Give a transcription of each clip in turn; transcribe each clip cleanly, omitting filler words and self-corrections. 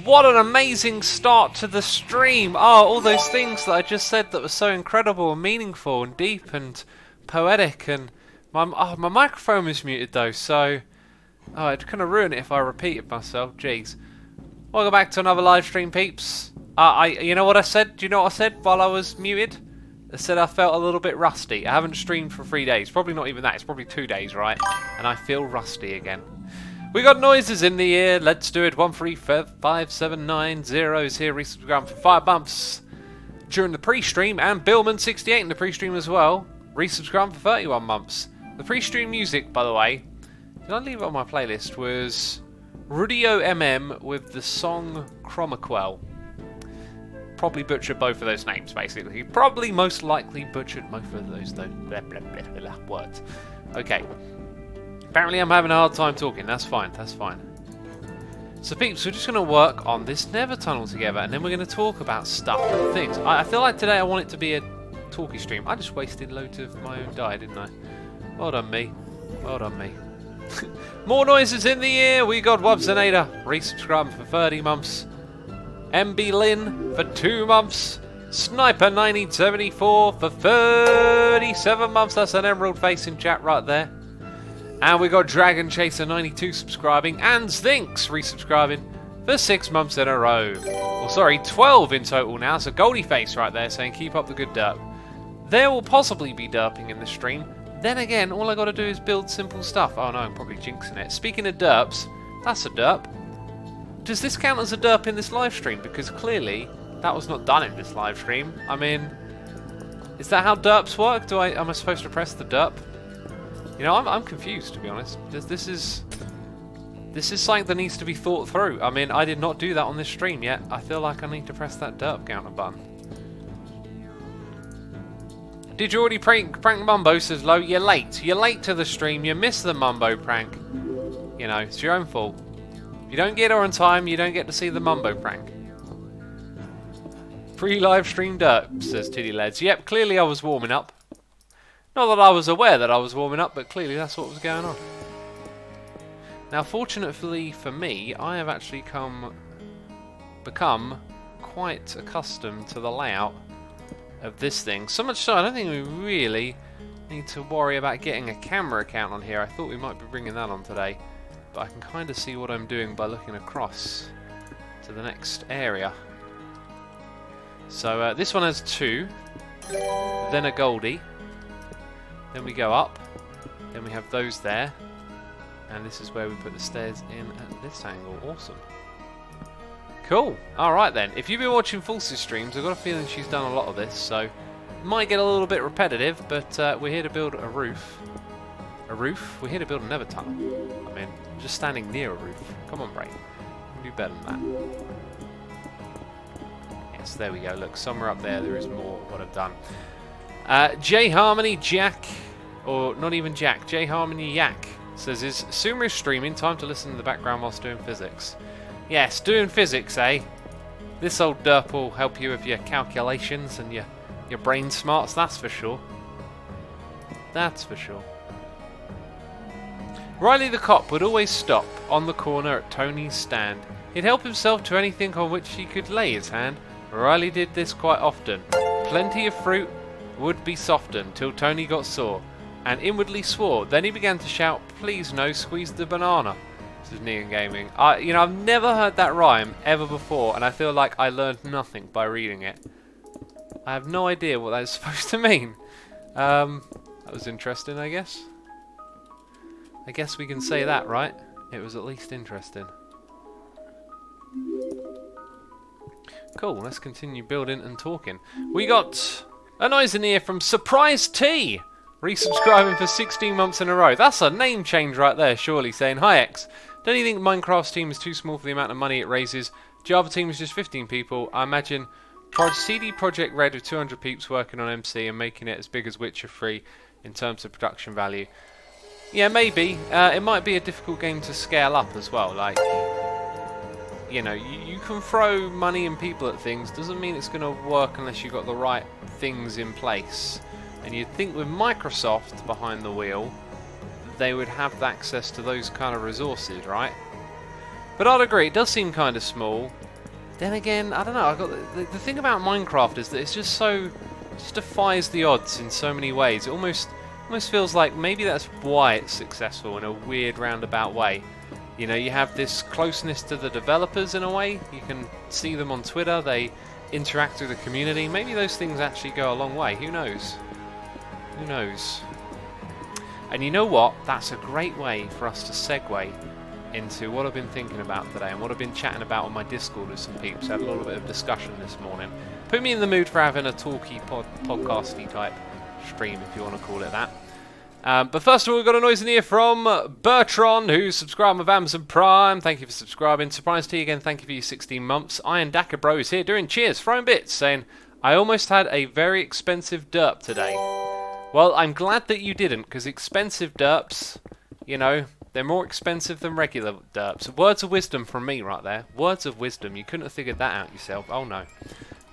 What an amazing start to the stream! Oh, all those things that I just said that were so incredible and meaningful and deep and poetic, and my microphone was muted though, so I'd kind of ruin it if I repeated myself. Jeez. Welcome back to another live stream, peeps. You know what I said? Do you know what I said while I was muted? I said I felt a little bit rusty. I haven't streamed for 3 days. Probably not even that. It's probably 2 days, right? And I feel rusty again. We got noises in the ear. Let's do it. 13579 here. Resubscribe for 5 months during the pre-stream, and Billman68 in the pre-stream as well. Resubscribe for 31 months. The pre-stream music, by the way, did I leave it on my playlist? Was Rudio MM with the song Chromaquel. Probably butchered both of those names, basically. Probably most likely butchered both of those words. Okay. Apparently I'm having a hard time talking. That's fine. That's fine. So peeps, we're just going to work on this nether tunnel together, and then we're going to talk about stuff and things. I feel like today I want it to be a talky stream. I just wasted loads of my own dye, didn't I? Well done me. Well done me. More noises in the ear. We got Wubzinator resubscribing for 30 months. MB Lin for 2 months. Sniper 1974 for 37 months. That's an emerald face in chat right there. And we got Dragon Chaser 92 subscribing, and Zinx resubscribing for 6 months in a row. Well, sorry, 12 in total now. So Goldie Face right there saying keep up the good derp. There will possibly be derping in the stream. Then again, all I got to do is build simple stuff. Oh no, I'm probably jinxing it. Speaking of derps, that's a derp. Does this count as a derp in this live stream? Because clearly that was not done in this live stream. I mean, is that how derps work? Am I supposed to press the derp? You know, I'm confused, to be honest. This is something that needs to be thought through. I mean, I did not do that on this stream yet. I feel like I need to press that derp counter button. Did you already prank Mumbo? Says Low. You're late. You're late to the stream. You missed the Mumbo prank. You know, it's your own fault. If you don't get her on time, you don't get to see the Mumbo prank. Free live stream derp, says Tiddy Leds. Yep, clearly I was warming up. Not that I was aware that I was warming up, but clearly that's what was going on. Now, fortunately for me, I have actually become quite accustomed to the layout of this thing. So much so, I don't think we really need to worry about getting a camera account on here. I thought we might be bringing that on today, but I can kind of see what I'm doing by looking across to the next area. So this one has 2, then a Goldie. Then we go up, then we have those there, and this is where we put the stairs in at this angle. Awesome. Cool. Alright then, if you've been watching Fulce's streams, I've got a feeling she's done a lot of this, so it might get a little bit repetitive, but we're here to build a roof. A roof? We're here to build a nether tunnel. I mean, just standing near a roof. Come on, Brain. You can do better than that. Yes, there we go. Look, somewhere up there is more of what I've done. J Harmony Jack, or not even Jack, J Harmony Yak says, is Sumeru streaming? Time to listen to the background whilst doing physics. Yes, doing physics, eh? This old derp will help you with your calculations and your brain smarts, that's for sure. That's for sure. Riley the cop would always stop on the corner at Tony's stand. He'd help himself to anything on which he could lay his hand. Riley did this quite often. Plenty of fruit would be softened till Tony got sore and inwardly swore. Then he began to shout, please no, squeeze the banana. This is Neon Gaming. You know, I've never heard that rhyme ever before, and I feel like I learned nothing by reading it. I have no idea what that is supposed to mean. That was interesting, I guess. I guess we can say that, right? It was at least interesting. Cool, let's continue building and talking. We got a noise in here from Surprise T, resubscribing for 16 months in a row. That's a name change right there, surely, saying, hi X, don't you think Minecraft's team is too small for the amount of money it raises? Java team is just 15 people. I imagine CD Projekt Red with 200 peeps working on MC and making it as big as Witcher 3 in terms of production value. Yeah, maybe. It might be a difficult game to scale up as well. Like, you know, you can throw money and people at things, doesn't mean it's going to work unless you've got the right things in place. And you'd think with Microsoft behind the wheel, they would have access to those kind of resources, right? But I'd agree, it does seem kind of small. Then again, I don't know. I got the thing about Minecraft is that it's just so, it just defies the odds in so many ways. It almost feels like maybe that's why it's successful in a weird roundabout way. You know, you have this closeness to the developers in a way. You can see them on Twitter. They interact with the community. Maybe those things actually go a long way. Who knows? Who knows? And you know what? That's a great way for us to segue into what I've been thinking about today and what I've been chatting about on my Discord with some peeps. Had a little bit of discussion this morning. Put me in the mood for having a talky, podcasty type stream, if you want to call it that. But first of all, we've got a noise in here from Bertrand, who's subscribed with Amazon Prime. Thank you for subscribing. Surprise to you again. Thank you for your 16 months. Iron Daka Bro is here doing cheers, throwing bits, saying, I almost had a very expensive derp today. Well, I'm glad that you didn't, because expensive derps, you know, they're more expensive than regular derps. Words of wisdom from me right there. Words of wisdom. You couldn't have figured that out yourself. Oh no,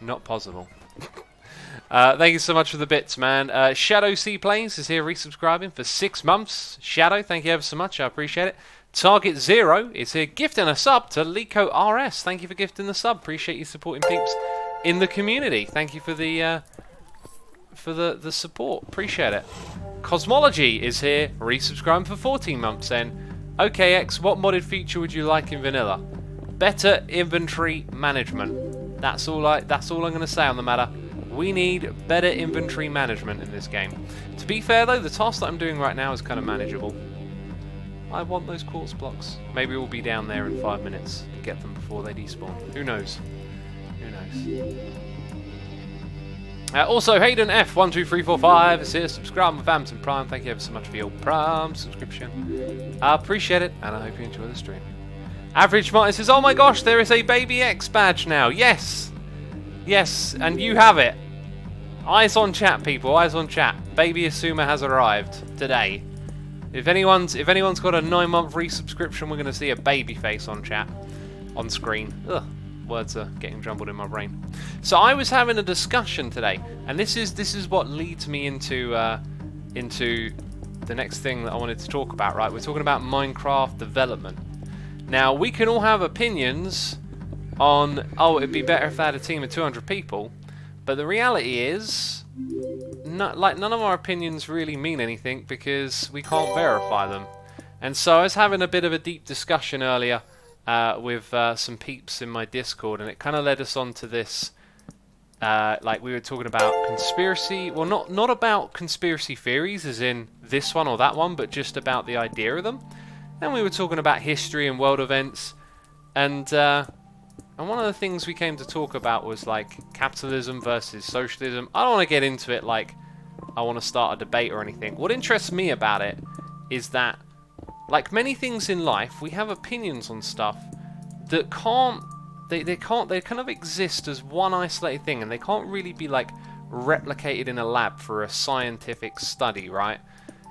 not possible. Thank you so much for the bits, man. Shadow Seaplanes is here resubscribing for 6 months. Shadow, thank you ever so much. I appreciate it. Target Zero is here gifting a sub to Lico RS. Thank you for gifting the sub. Appreciate you supporting peeps in the community. Thank you for the support. Appreciate it. Cosmology is here resubscribing for 14 months. Then, OKX, what modded feature would you like in vanilla? Better inventory management. That's all I'm going to say on the matter. We need better inventory management in this game. To be fair though, the task that I'm doing right now is kind of manageable. I want those quartz blocks. Maybe we'll be down there in 5 minutes to get them before they despawn. Who knows? Who knows? Also, Hayden F12345 is here, subscribing with Amazon Prime. Thank you ever so much for your Prime subscription. I appreciate it, and I hope you enjoy the stream. Average Martin says, oh my gosh, there is a Baby X badge now. Yes! Yes, and you have it. Eyes on chat, people. Eyes on chat. Baby Asuma has arrived today. If anyone's got a 9-month resubscription, we're going to see a baby face on chat, on screen. Ugh, words are getting jumbled in my brain. So I was having a discussion today, and this is what leads me into the next thing that I wanted to talk about. Right, we're talking about Minecraft development. Now we can all have opinions on, oh, it'd be better if they had a team of 200 people, but the reality is, none of our opinions really mean anything because we can't verify them. And so I was having a bit of a deep discussion earlier with some peeps in my Discord, and it kind of led us on to this, like we were talking about conspiracy, well not about conspiracy theories as in this one or that one, but just about the idea of them. And we were talking about history and world events, and one of the things we came to talk about was like capitalism versus socialism. I don't want to get into it like I want to start a debate or anything. What interests me about it is that, like many things in life, we have opinions on stuff that they kind of exist as one isolated thing, and they can't really be like replicated in a lab for a scientific study, right?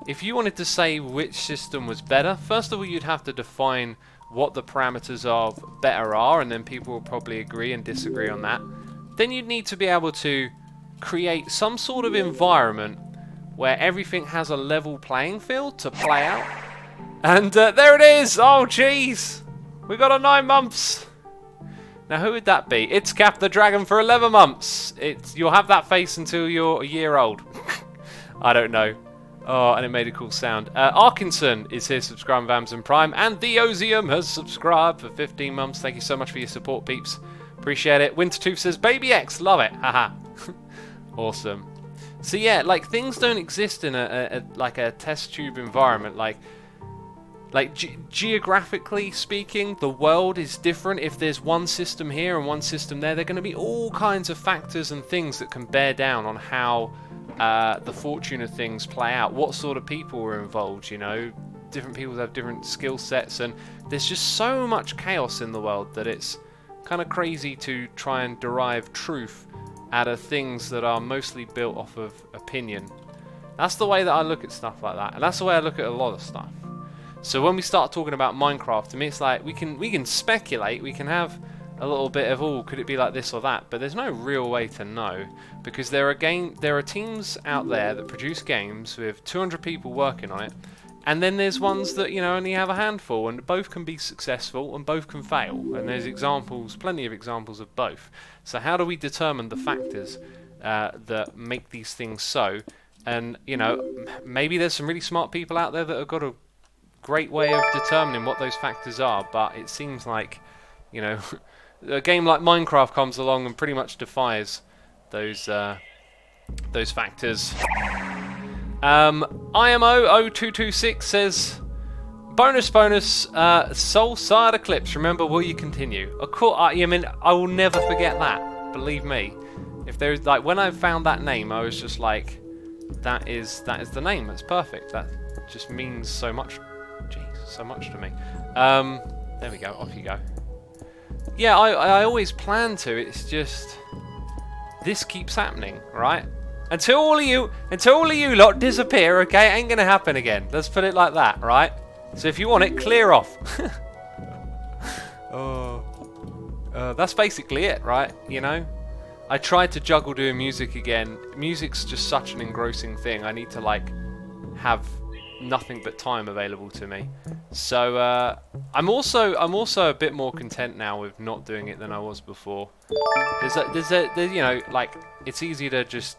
If you wanted to say which system was better, first of all you'd have to define what the parameters of better are, and then people will probably agree and disagree on that. Then you'd need to be able to create some sort of environment where everything has a level playing field to play out. And there it is! Oh jeez! We got a 9 months! Now who would that be? It's Cap the Dragon for 11 months! You'll have that face until you're a year old. I don't know. Oh, and it made a cool sound. Arkinson is here subscribing with Amazon Prime, and The Ozium has subscribed for 15 months. Thank you so much for your support, peeps. Appreciate it. Wintertooth says, Baby X, love it. Haha. Awesome. So yeah, like things don't exist in a test tube environment. Like geographically speaking, the world is different. If there's one system here and one system there, there are going to be all kinds of factors and things that can bear down on how the fortune of things play out. What sort of people are involved, you know? Different people have different skill sets, and there's just so much chaos in the world that it's kind of crazy to try and derive truth out of things that are mostly built off of opinion. That's the way that I look at stuff like that, and that's the way I look at a lot of stuff. So when we start talking about Minecraft, to me it's like we can speculate, we can have a little bit of, oh, could it be like this or that, but there's no real way to know, because there are teams out there that produce games with 200 people working on it, And then there's ones that, you know, only have a handful, and both can be successful and both can fail. And there's examples, plenty of examples of both. So how do we determine the factors that make these things so? And, you know, maybe there's some really smart people out there that have got a great way of determining what those factors are, but it seems like, you know, a game like Minecraft comes along and pretty much defies those factors. IMO0226 says, bonus, Soul Side Eclipse. Remember, will you continue? Of course, I mean, I will never forget that. Believe me. If there's like, when I found that name, I was just like, that is the name. That's perfect. That just means so much. Jeez, so much to me. There we go. Off you go. Yeah, I always plan to. It's just this keeps happening, right? Until all of you lot disappear, okay? It ain't gonna happen again. Let's put it like that, right? So if you want it, clear off. That's basically it, right? You know? I tried to juggle doing music again. Music's just such an engrossing thing. I need to, like, have nothing but time available to me. So, I'm also a bit more content now with not doing it than I was before. There's you know, like, it's easy to just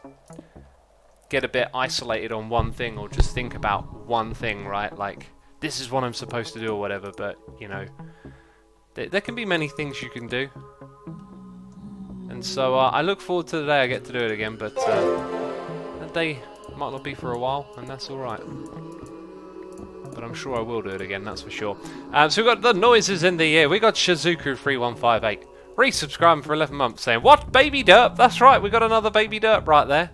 get a bit isolated on one thing or just think about one thing, right? Like, this is what I'm supposed to do or whatever, but, you know, there can be many things you can do. And so, I look forward to the day I get to do it again, but that day might not be for a while, and that's alright. But I'm sure I will do it again, that's for sure. So we've got the noises in the air. We got Shizuku3158 resubscribing for 11 months saying, what, baby derp? That's right, we got another baby derp right there.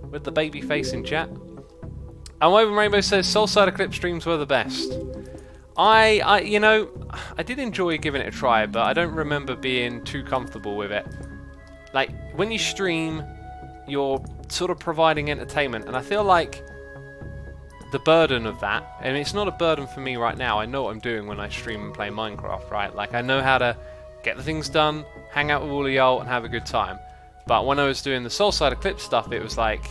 With the baby face in chat. And Woven Rainbow says, Soulside Eclipse streams were the best. You know, I did enjoy giving it a try, but I don't remember being too comfortable with it. Like, when you stream, you're sort of providing entertainment, and I feel like the burden of that, and it's not a burden for me right now, I know what I'm doing when I stream and play Minecraft, right? Like, I know how to get the things done, hang out with all of y'all, and have a good time. But when I was doing the Soulside Eclipse stuff, it was like,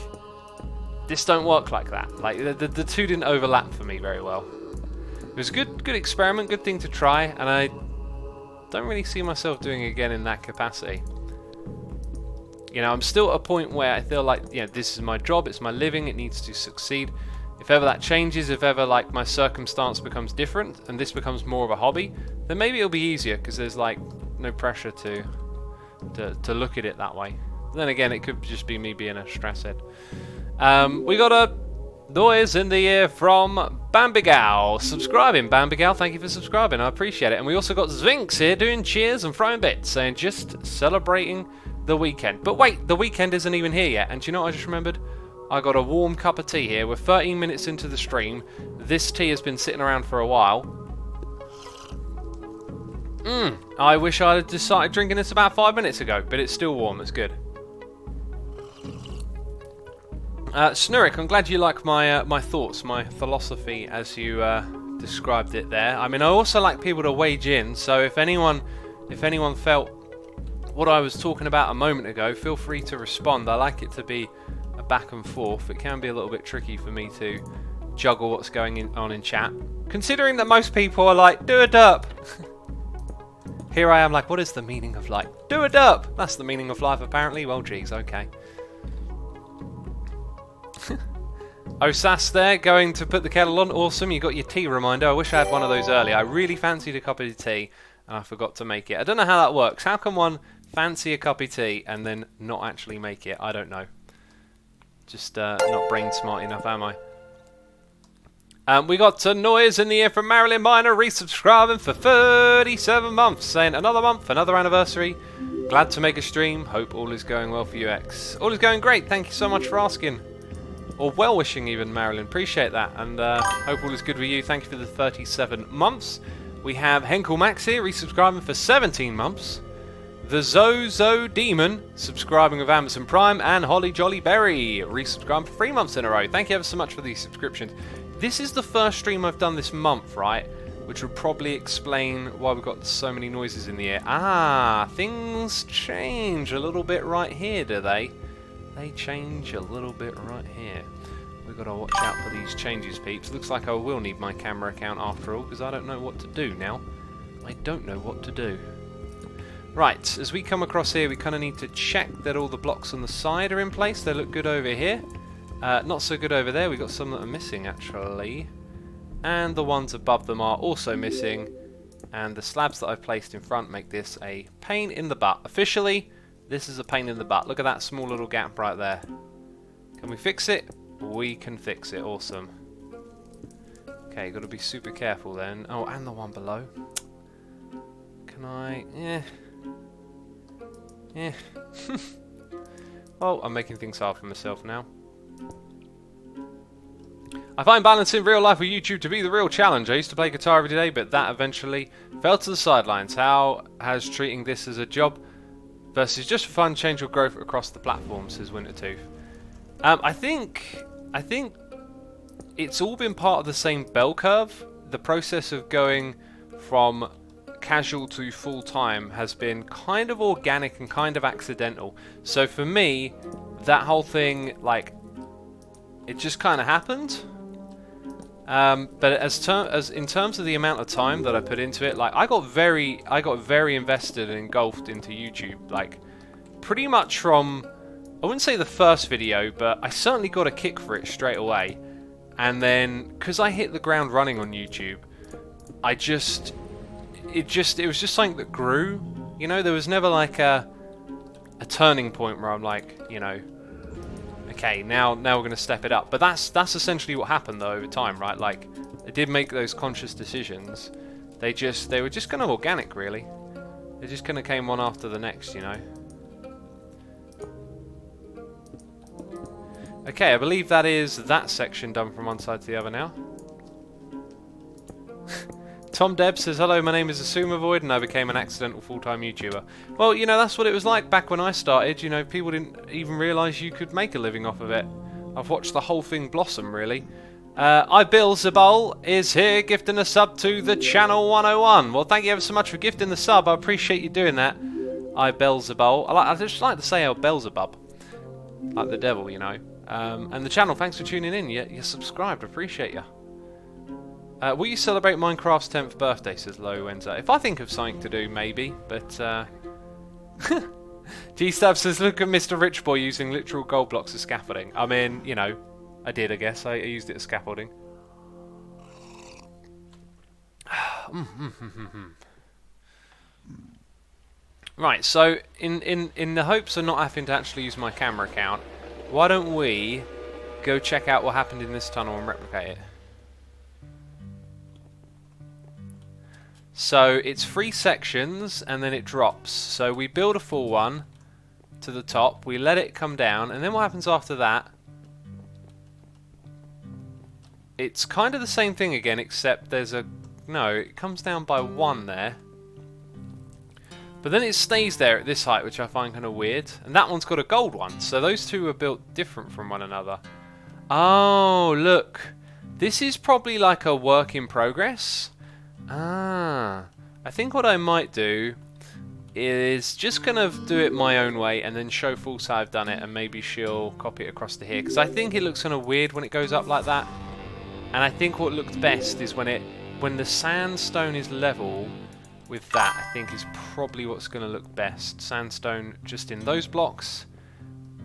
this don't work like that. Like, the two didn't overlap for me very well. It was a good experiment, good thing to try, and I don't really see myself doing it again in that capacity. You know, I'm still at a point where I feel like, you know, this is my job, it's my living, it needs to succeed. If ever that changes, if ever, like, my circumstance becomes different, and this becomes more of a hobby, then maybe it'll be easier, because there's, like, no pressure to look at it that way. Then again, it could just be me being a stress head. We got a noise in the ear from Bambigal. Subscribing, Bambigal. Thank you for subscribing. I appreciate it. And we also got Zvinx here doing cheers and throwing bits, saying just celebrating the weekend. But wait, the weekend isn't even here yet. And do you know what I just remembered? I got a warm cup of tea here. We're 13 minutes into the stream. This tea has been sitting around for a while. I wish I had just started drinking this about 5 minutes ago, but it's still warm. It's good. Snurrick, I'm glad you like my thoughts, my philosophy as you described it there. I mean, I also like people to wage in, so if anyone felt what I was talking about a moment ago, feel free to respond. I like it to be a back and forth. It can be a little bit tricky for me to juggle what's going on in chat, considering that most people are like, do a derp. Here I am like, what is the meaning of life? Do a derp! That's the meaning of life apparently. Well, geez, okay. Osas there, going to put the kettle on. Awesome, you got your tea reminder. I wish I had one of those earlier. I really fancied a cup of tea and I forgot to make it. I don't know how that works. How can one fancy a cup of tea and then not actually make it? I don't know. Just not brain smart enough, am I? We got a noise in the ear from Marilyn Miner, resubscribing for 37 months, saying another month, another anniversary. Glad to make a stream. Hope all is going well for you, X. All is going great. Thank you so much for asking. Or well-wishing even, Marilyn. Appreciate that. And hope all is good with you. Thank you for the 37 months. We have Henkel Max here, resubscribing for 17 months. The Zozo Demon, subscribing with Amazon Prime. And Holly Jolly Berry, resubscribing for 3 months in a row. Thank you ever so much for these subscriptions. This is the first stream I've done this month, right? Which would probably explain why we've got so many noises in the air. Ah, things change a little bit right here, do they? They change a little bit right here. we've got to watch out for these changes, peeps. Looks like I will need my camera account after all, because I don't know what to do now. I don't know what to do. Right, as we come across here, we kind of need to check that all the blocks on the side are in place. They look good over here. Not so good over there. We've got some that are missing, actually. And the ones above them are also missing. And the slabs that I've placed in front make this a pain in the butt. Officially, this is a pain in the butt. Look at that small little gap right there. Can we fix it? We can fix it. Awesome. Okay, got to be super careful then. Oh, and the one below. Can I... Yeah. Well, I'm making things hard for myself now. I find balancing real life with YouTube to be the real challenge. I used to play guitar every day, but that eventually fell to the sidelines. How has treating this as a job versus just for fun change your growth across the platform, says Wintertooth. I think it's all been part of the same bell curve. The process of going from casual to full-time has been kind of organic and kind of accidental. So for me, that whole thing, like, it just kind of happened. But as in terms of the amount of time that I put into it, like I got very invested and engulfed into YouTube, like pretty much from, I wouldn't say the first video, but I certainly got a kick for it straight away. And then because I hit the ground running on YouTube, it was just something that grew. You know, there was never like a turning point where I'm like, you know, okay, now we're going to step it up. But that's essentially what happened though over time, right? Like, I did make those conscious decisions. They were just kind of organic, really. They just kind of came one after the next, you know. Okay, I believe that is that section done from one side to the other now. Tom Deb says, hello, my name is Asumovoid and I became an accidental full-time YouTuber. Well, you know, that's what it was like back when I started. You know, people didn't even realise you could make a living off of it. I've watched the whole thing blossom, really. Bill Zabal is here gifting a sub to the channel 101. Well, thank you ever so much for gifting the sub. I appreciate you doing that. Bill Zabal. I just like to say Beelzebub. Like the devil, you know. And the channel, thanks for tuning in. You're subscribed. I appreciate you. Will you celebrate Minecraft's 10th birthday, says Low Wednesday. If I think of something to do, maybe, but G-Stab says, look at Mr. Rich Boy using literal gold blocks as scaffolding. I mean, you know, I did, I guess. I used it as scaffolding. Right, so in the hopes of not having to actually use my camera account, why don't we go check out what happened in this tunnel and replicate it? So it's 3 sections and then it drops. So we build a full one to the top, we let it come down, and then what happens after that? It's kind of the same thing again, except there's a... No, it comes down by 1 there. But then it stays there at this height, which I find kind of weird. And that one's got a gold one, so those two are built different from one another. Oh, look. This is probably like a work in progress. Ah, I think what I might do is just kind of do it my own way and then show False I've done it, and maybe she'll copy it across to here, because I think it looks kind of weird when it goes up like that. And I think what looks best is when the sandstone is level with that. I think is probably what's going to look best. Sandstone just in those blocks.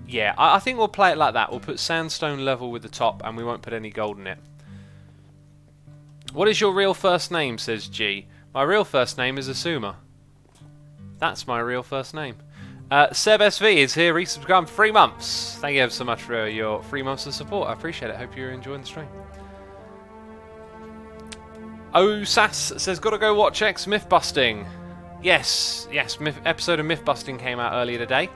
Yeah, I think we'll play it like that. We'll put sandstone level with the top and we won't put any gold in it. What is your real first name, says G. My real first name is Asuma. That's my real first name. Seb SV is here, resubscribed for 3 months. Thank you ever so much for your 3 months of support. I appreciate it. Hope you're enjoying the stream. Oh, Sass says, gotta go watch X Myth Busting. Yes, episode of Myth Busting came out earlier today.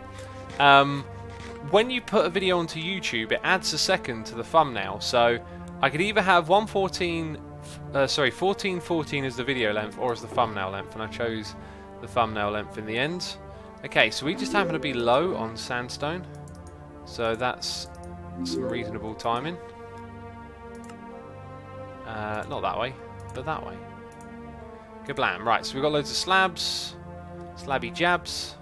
When you put a video onto YouTube, it adds a second to the thumbnail. So I could either have 1414 as the video length or as the thumbnail length, and I chose the thumbnail length in the end. Okay, so we just happen to be low on sandstone, so that's some reasonable timing. Not that way, but that way. Kablam. Right, so we've got loads of slabs, slabby jabs.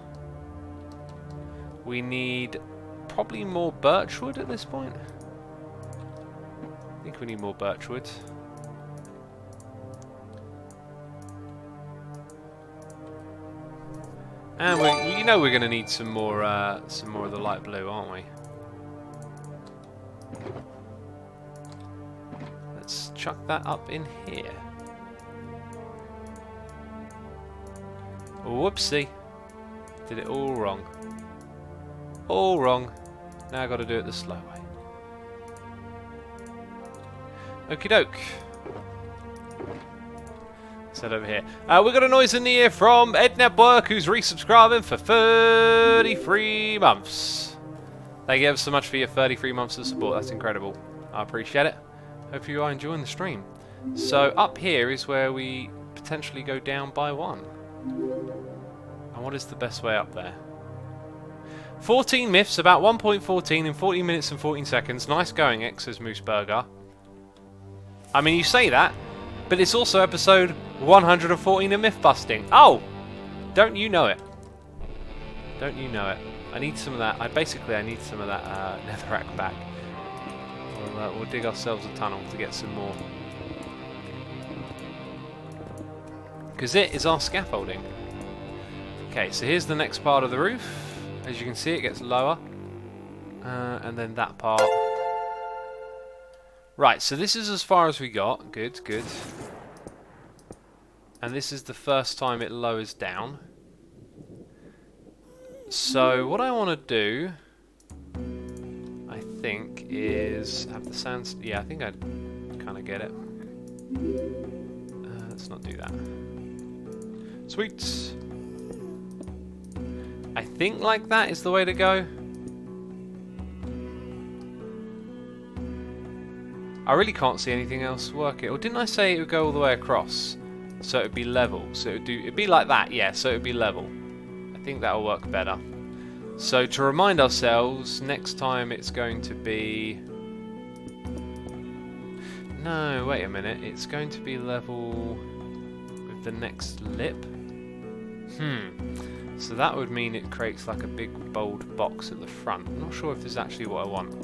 We need probably more birch wood at this point. think we need more birchwood. And you know we're going to need some more of the light blue, aren't we? Let's chuck that up in here. Whoopsie. Did it all wrong. All wrong. Now I've got to do it the slow way. Okie doke. Set over here. We got a noise in the ear from Ed Network, who's resubscribing for 33 months. Thank you ever so much for your 33 months of support. That's incredible. I appreciate it. Hope you are enjoying the stream. So up here is where we potentially go down by 1. And what is the best way up there? 14 myths, about 1.14 in 14 minutes and 14 seconds. Nice going, X, says Mooseburger. I mean, you say that, but it's also episode 114 of myth busting. Oh! Don't you know it? Don't you know it? I need some of that. I need some of that netherrack back. We'll dig ourselves a tunnel to get some more. Because it is our scaffolding. Okay, so here's the next part of the roof. As you can see, it gets lower. And then that part. Right, so this is as far as we got. Good, good. And this is the first time it lowers down. So what I want to do, I think, is have the sand. Yeah, I think I kind of get it. Let's not do that. Sweet. I think like that is the way to go. I really can't see anything else working. Or didn't I say it would go all the way across? So it would be level. So it'd be like that, yeah, so it would be level. I think that'll work better. So to remind ourselves, next time it's going to be... No, wait a minute. It's going to be level with the next lip. So that would mean it creates like a big bold box at the front. I'm not sure if this is actually what I want.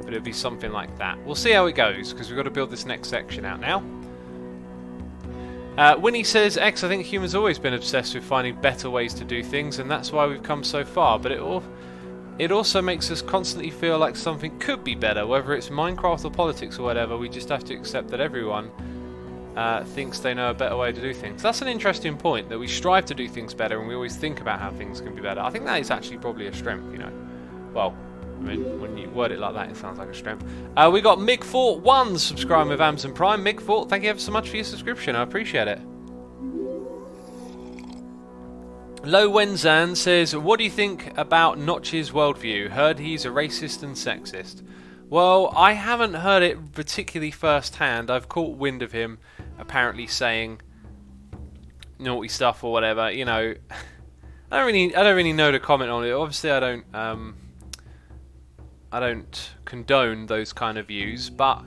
But it'll be something like that. We'll see how it goes, because we've got to build this next section out now. Winnie says, X, I think humans have always been obsessed with finding better ways to do things, and that's why we've come so far. But it also makes us constantly feel like something could be better, whether it's Minecraft or politics or whatever. We just have to accept that everyone thinks they know a better way to do things. That's an interesting point, that we strive to do things better and we always think about how things can be better. I think that is actually probably a strength, you know. Well, I mean, when you word it like that, it sounds like a strength. We got Migfort1 subscribing with Amazon Prime. Migfort, thank you ever so much for your subscription. I appreciate it. Lo Wenzan says, what do you think about Notch's worldview? Heard he's a racist and sexist. Well, I haven't heard it particularly firsthand. I've caught wind of him apparently saying naughty stuff or whatever. You know, I don't really know to comment on it. Obviously, I don't condone those kind of views, but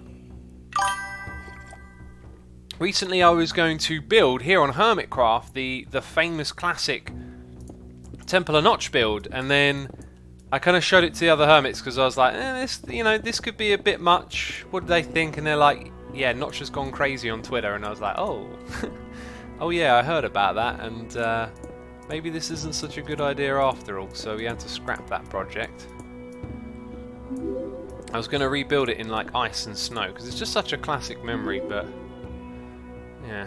recently I was going to build here on Hermitcraft the famous classic Temple of Notch build, and then I kind of showed it to the other hermits because I was like, this could be a bit much. What do they think? And they're like, yeah, Notch has gone crazy on Twitter, and I was like, oh, oh yeah, I heard about that, and maybe this isn't such a good idea after all. So we had to scrap that project. I was going to rebuild it in like ice and snow because it's just such a classic memory, but yeah.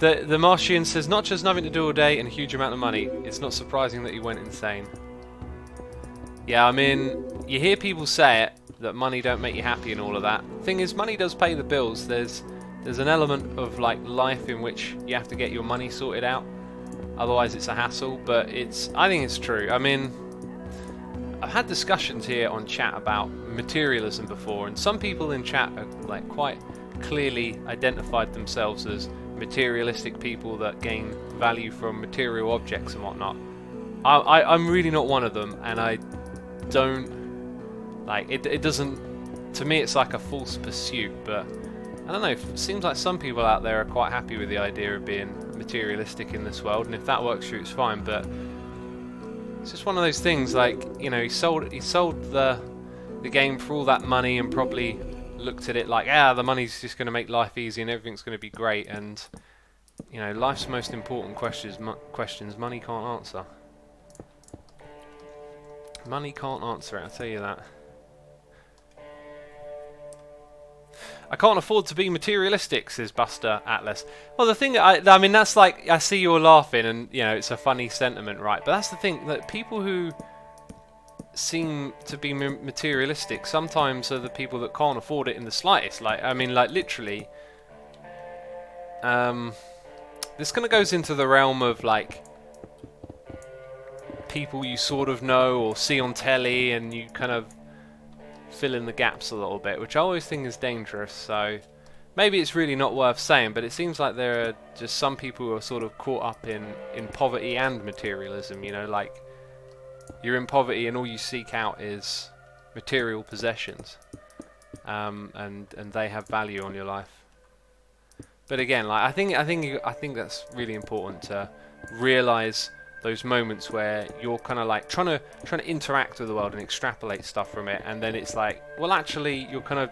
The Martian says, Notch has nothing to do all day and a huge amount of money. It's not surprising that he went insane. Yeah, I mean, you hear people say it, that money don't make you happy and all of that. Thing is, money does pay the bills. There's an element of like life in which you have to get your money sorted out. Otherwise it's a hassle, but I think it's true. I mean, I've had discussions here on chat about materialism before, and some people in chat are like quite clearly identified themselves as materialistic people that gain value from material objects and whatnot. I'm really not one of them, and I don't like it. It doesn't, to me, it's like a false pursuit. But I don't know. It seems like some people out there are quite happy with the idea of being materialistic in this world, and if that works for you, it's fine. But It's just one of those things, like, you know, he sold the game for all that money and probably looked at it like, the money's just going to make life easy and everything's going to be great, and, you know, life's most important questions money can't answer. Money can't answer it, I'll tell you that. I can't afford to be materialistic, says Buster Atlas. Well, the thing, I mean, that's like, I see you're laughing and, you know, it's a funny sentiment, right? But that's the thing, that people who seem to be materialistic sometimes are the people that can't afford it in the slightest. Like, I mean, like, literally, this kind of goes into the realm of, like, people you sort of know or see on telly and you kind of fill in the gaps a little bit, which I always think is dangerous. So maybe it's really not worth saying, but it seems like there are just some people who are sort of caught up in poverty and materialism, you know, like you're in poverty and all you seek out is material possessions, and they have value on your life. But again, like I think that's really important to realize those moments where you're kind of like trying to interact with the world and extrapolate stuff from it, and then it's like, well, actually, you're kind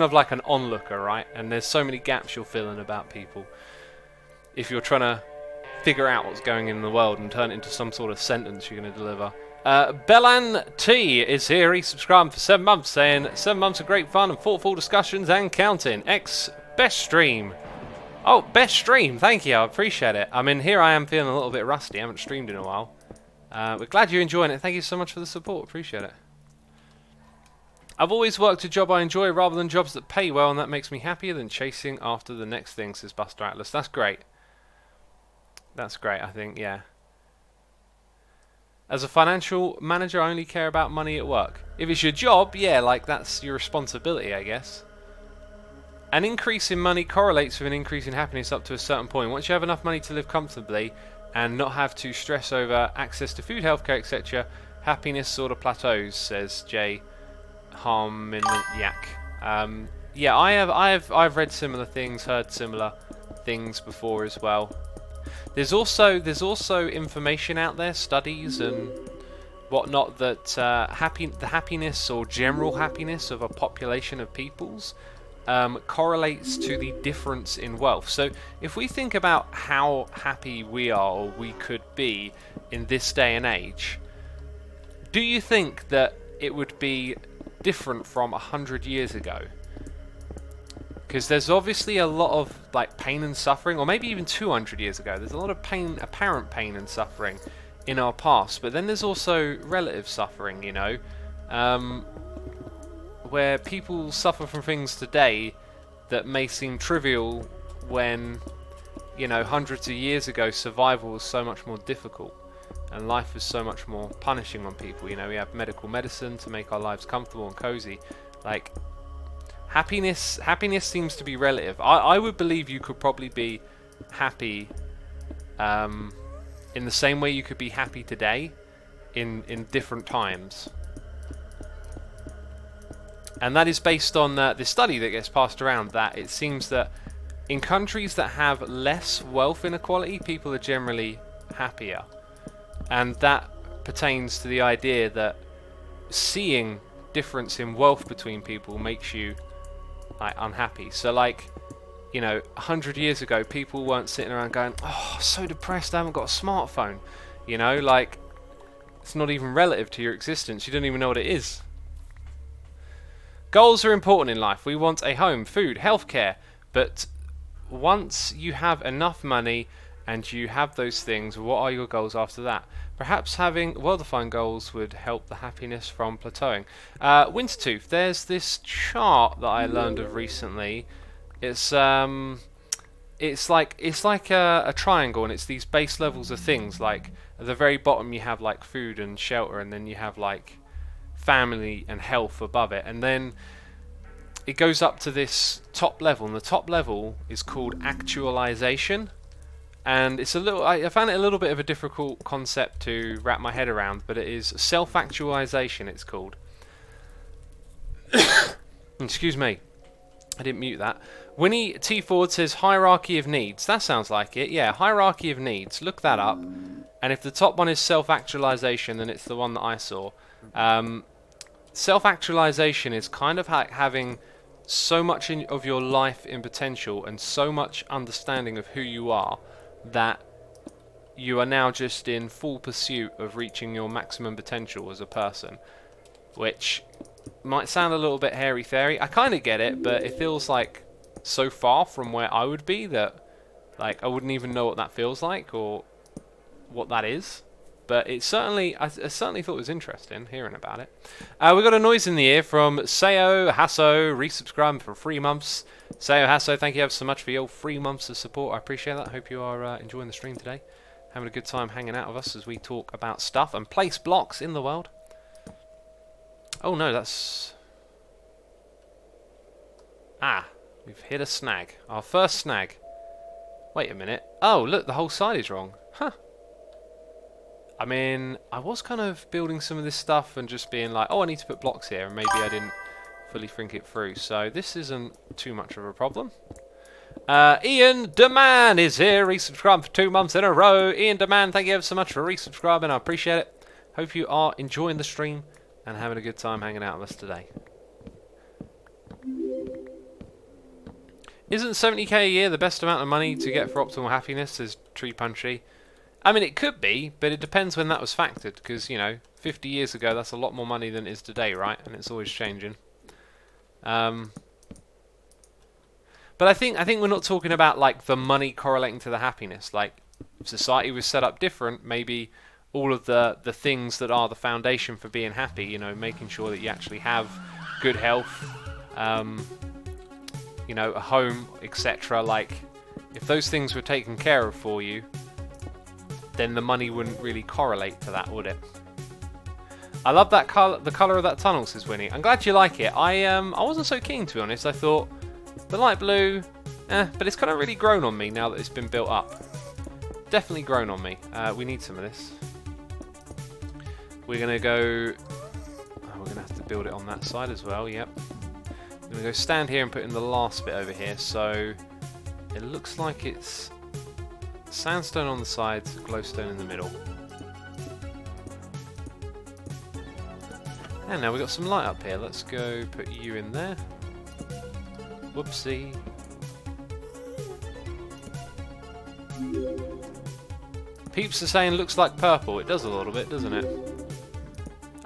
of like an onlooker, right? And there's so many gaps you'll fill in about people if you're trying to figure out what's going on in the world and turn it into some sort of sentence you're going to deliver. Belan T is here. He subscribed for 7 months, saying 7 months of great fun and thoughtful discussions and counting. Best stream. Oh, best stream, thank you, I appreciate it. I mean, here I am feeling a little bit rusty, I haven't streamed in a while. We're glad you're enjoying it, thank you so much for the support, appreciate it. I've always worked a job I enjoy rather than jobs that pay well, and that makes me happier than chasing after the next thing, says Buster Atlas. That's great. That's great, I think, yeah. As a financial manager, I only care about money at work. If it's your job, yeah, like, that's your responsibility, I guess. An increase in money correlates with an increase in happiness up to a certain point. Once you have enough money to live comfortably and not have to stress over access to food, healthcare, etc., happiness sort of plateaus, says Jay Harminiak. Yeah, I've read similar things, heard similar things before as well. There's also information out there, studies and whatnot, that the happiness or general happiness of a population of peoples correlates to the difference in wealth. So if we think about how happy we are or we could be in this day and age, do you think that it would be different from 100 years ago? Because there's obviously a lot of like pain and suffering, or maybe even 200 years ago, there's a lot of pain, apparent pain and suffering in our past, but then there's also relative suffering, you know, where people suffer from things today that may seem trivial when, you know, hundreds of years ago survival was so much more difficult and life was so much more punishing on people. You know, we have medical medicine to make our lives comfortable and cozy. Like, happiness seems to be relative. I would believe you could probably be happy in the same way you could be happy today in different times. And that is based on this study that gets passed around, that it seems that in countries that have less wealth inequality, people are generally happier. And that pertains to the idea that seeing difference in wealth between people makes you like unhappy. So like, you know, 100 years ago, people weren't sitting around going, oh, so depressed, I haven't got a smartphone. You know, like, it's not even relative to your existence. You don't even know what it is. Goals are important in life. We want a home, food, healthcare. But once you have enough money and you have those things, what are your goals after that? Perhaps having well-defined goals would help the happiness from plateauing. Wintertooth, there's this chart that I learned of recently. It's like a triangle, and it's these base levels of things. Like at the very bottom, you have like food and shelter, and then you have like family and health above it, and then it goes up to this top level, and the top level is called actualization. And it's I found it a little bit of a difficult concept to wrap my head around, but it is self-actualization, it's called. Excuse me, I didn't mute that. Winnie T. Ford says hierarchy of needs. That sounds like it. Yeah, hierarchy of needs. Look that up. And if the top one is self-actualization, then it's the one that I saw. Self-actualization is kind of having so much of your life in potential and so much understanding of who you are that you are now just in full pursuit of reaching your maximum potential as a person, which might sound a little bit hairy-fairy. I kind of get it, but it feels like so far from where I would be that like I wouldn't even know what that feels like or what that is. But it certainly, I certainly thought it was interesting hearing about it. We got a noise in the ear from Seo Hasso, resubscribed for 3 months. Seo Hasso, thank you ever so much for your 3 months of support. I appreciate that. Hope you are enjoying the stream today, having a good time hanging out with us as we talk about stuff and place blocks in the world. Oh no, that's... Ah, we've hit a snag. Our first snag. Wait a minute. Oh, look, the whole side is wrong. Huh. I mean, I was kind of building some of this stuff and just being like, oh, I need to put blocks here, and maybe I didn't fully think it through. So this isn't too much of a problem. Ian DeMan is here, resubscribed for 2 months in a row. Ian DeMan, thank you ever so much for resubscribing. I appreciate it. Hope you are enjoying the stream and having a good time hanging out with us today. Isn't 70k a year the best amount of money to get for optimal happiness, says Tree Punchy? I mean, it could be, but it depends when that was factored, because, you know, 50 years ago, that's a lot more money than it is today, right? And it's always changing. But I think we're not talking about, like, the money correlating to the happiness. Like, if society was set up different, maybe all of the things that are the foundation for being happy, you know, making sure that you actually have good health, you know, a home, etc. Like, if those things were taken care of for you, then the money wouldn't really correlate to that, would it? I love that color, the colour of that tunnel, says Winnie. I'm glad you like it. I wasn't so keen, to be honest. I thought the light blue, but it's kind of really grown on me now that it's been built up. Definitely grown on me. We need some of this. We're gonna go. Oh, we're gonna have to build it on that side as well. Yep. I'm gonna go stand here and put in the last bit over here. So it looks like it's sandstone on the sides, glowstone in the middle. And now we've got some light up here. Let's go put you in there. Whoopsie. Peeps are saying looks like purple. It does a little bit, doesn't it?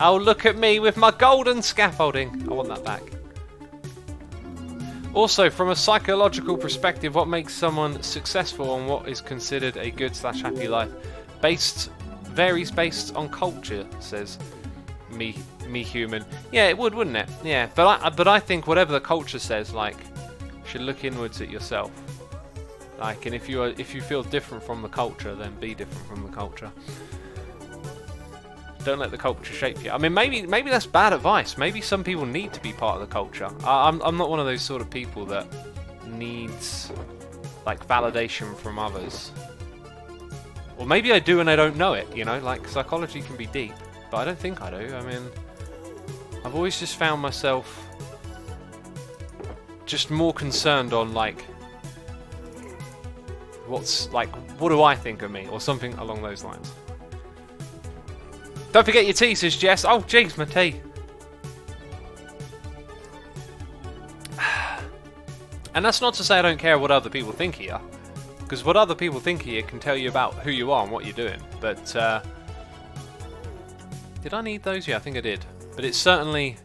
Oh, look at me with my golden scaffolding. I want that back. Also, from a psychological perspective, what makes someone successful and what is considered a good/happy life varies based on culture, says me human. Yeah, it would, wouldn't it? Yeah, but I think whatever the culture says, like, you should look inwards at yourself. Like, and if you feel different from the culture, then be different from the culture. Don't let the culture shape you. I mean, maybe that's bad advice. Maybe some people need to be part of the culture. I'm not one of those sort of people that needs, like, validation from others. Or maybe I do and I don't know it, you know? Like, psychology can be deep, but I don't think I do. I mean, I've always just found myself just more concerned on, like, what do I think of me? Or something along those lines. Don't forget your tea, says Jess. Oh, jeez, my tea. And that's not to say I don't care what other people think of you, because what other people think of you can tell you about who you are and what you're doing. But did I need those? Yeah, I think I did. But it's certainly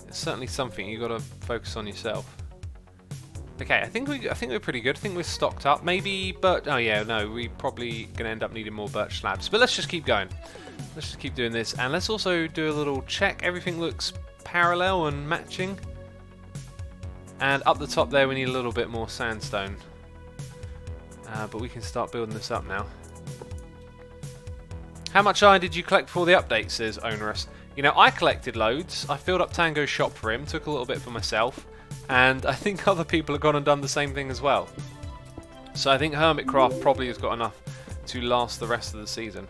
something you got to focus on yourself. Okay, I think we're pretty good. I think we're stocked up. Maybe, but oh yeah, no, we probably gonna end up needing more birch slabs. But let's just keep going. Let's just keep doing this, and let's also do a little check. Everything looks parallel and matching. And up the top there, we need a little bit more sandstone. But we can start building this up now. How much iron did you collect for the update, says Onerous. You know, I collected loads. I filled up Tango's shop for him, took a little bit for myself. And I think other people have gone and done the same thing as well. So I think Hermitcraft probably has got enough to last the rest of the season.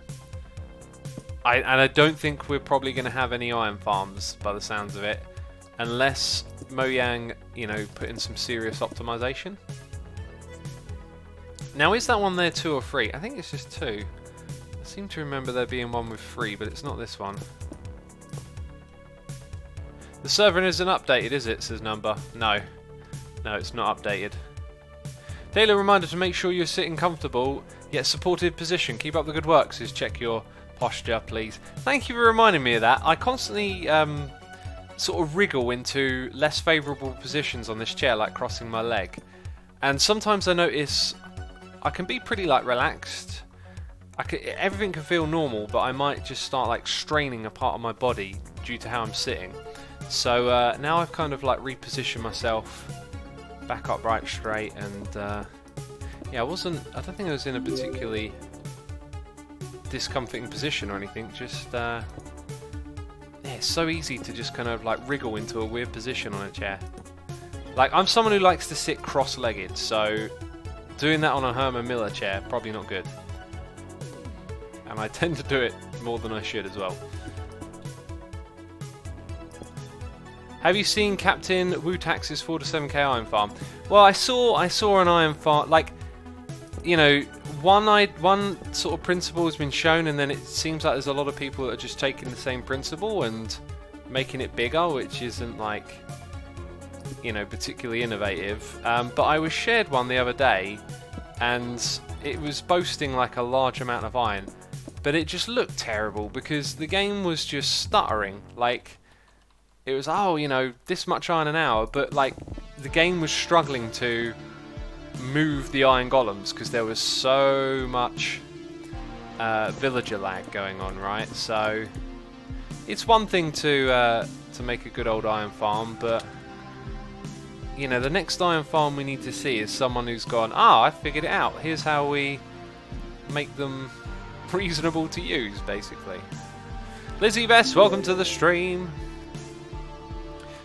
And I don't think we're probably going to have any iron farms by the sounds of it. Unless Mojang, you know, put in some serious optimization. Now, is that one there 2 or 3? I think it's just 2. I seem to remember there being one with 3, but it's not this one. The server isn't updated, is it? Says Number. No. No, it's not updated. Daily reminder to make sure you're sitting comfortable, yet supportive position. Keep up the good work, says check your posture, please. Thank you for reminding me of that. I constantly sort of wriggle into less favourable positions on this chair, like crossing my leg. And sometimes I notice I can be pretty like relaxed. Everything can feel normal, but I might just start like straining a part of my body due to how I'm sitting. So now I've kind of like repositioned myself back upright straight, and yeah, I don't think I was in a particularly discomforting position or anything, just yeah, it's so easy to just kind of like wriggle into a weird position on a chair. Like, I'm someone who likes to sit cross-legged, so doing that on a Herman Miller chair, probably not good. And I tend to do it more than I should as well. Have you seen Captain Wutax's 4 to 7k iron farm? Well, I saw an iron farm, like, you know, one sort of principle has been shown, and then it seems like there's a lot of people that are just taking the same principle and making it bigger, which isn't like, you know, particularly innovative. But I was shared one the other day, and it was boasting like a large amount of iron, but it just looked terrible because the game was just stuttering. Like, it was, oh, you know, this much iron an hour, but like the game was struggling to move the iron golems because there was so much villager lag going on, right? So it's one thing to make a good old iron farm, but you know, the next iron farm we need to see is someone who's gone, I figured it out, here's how we make them reasonable to use, basically. Lizzie Best, welcome to the stream.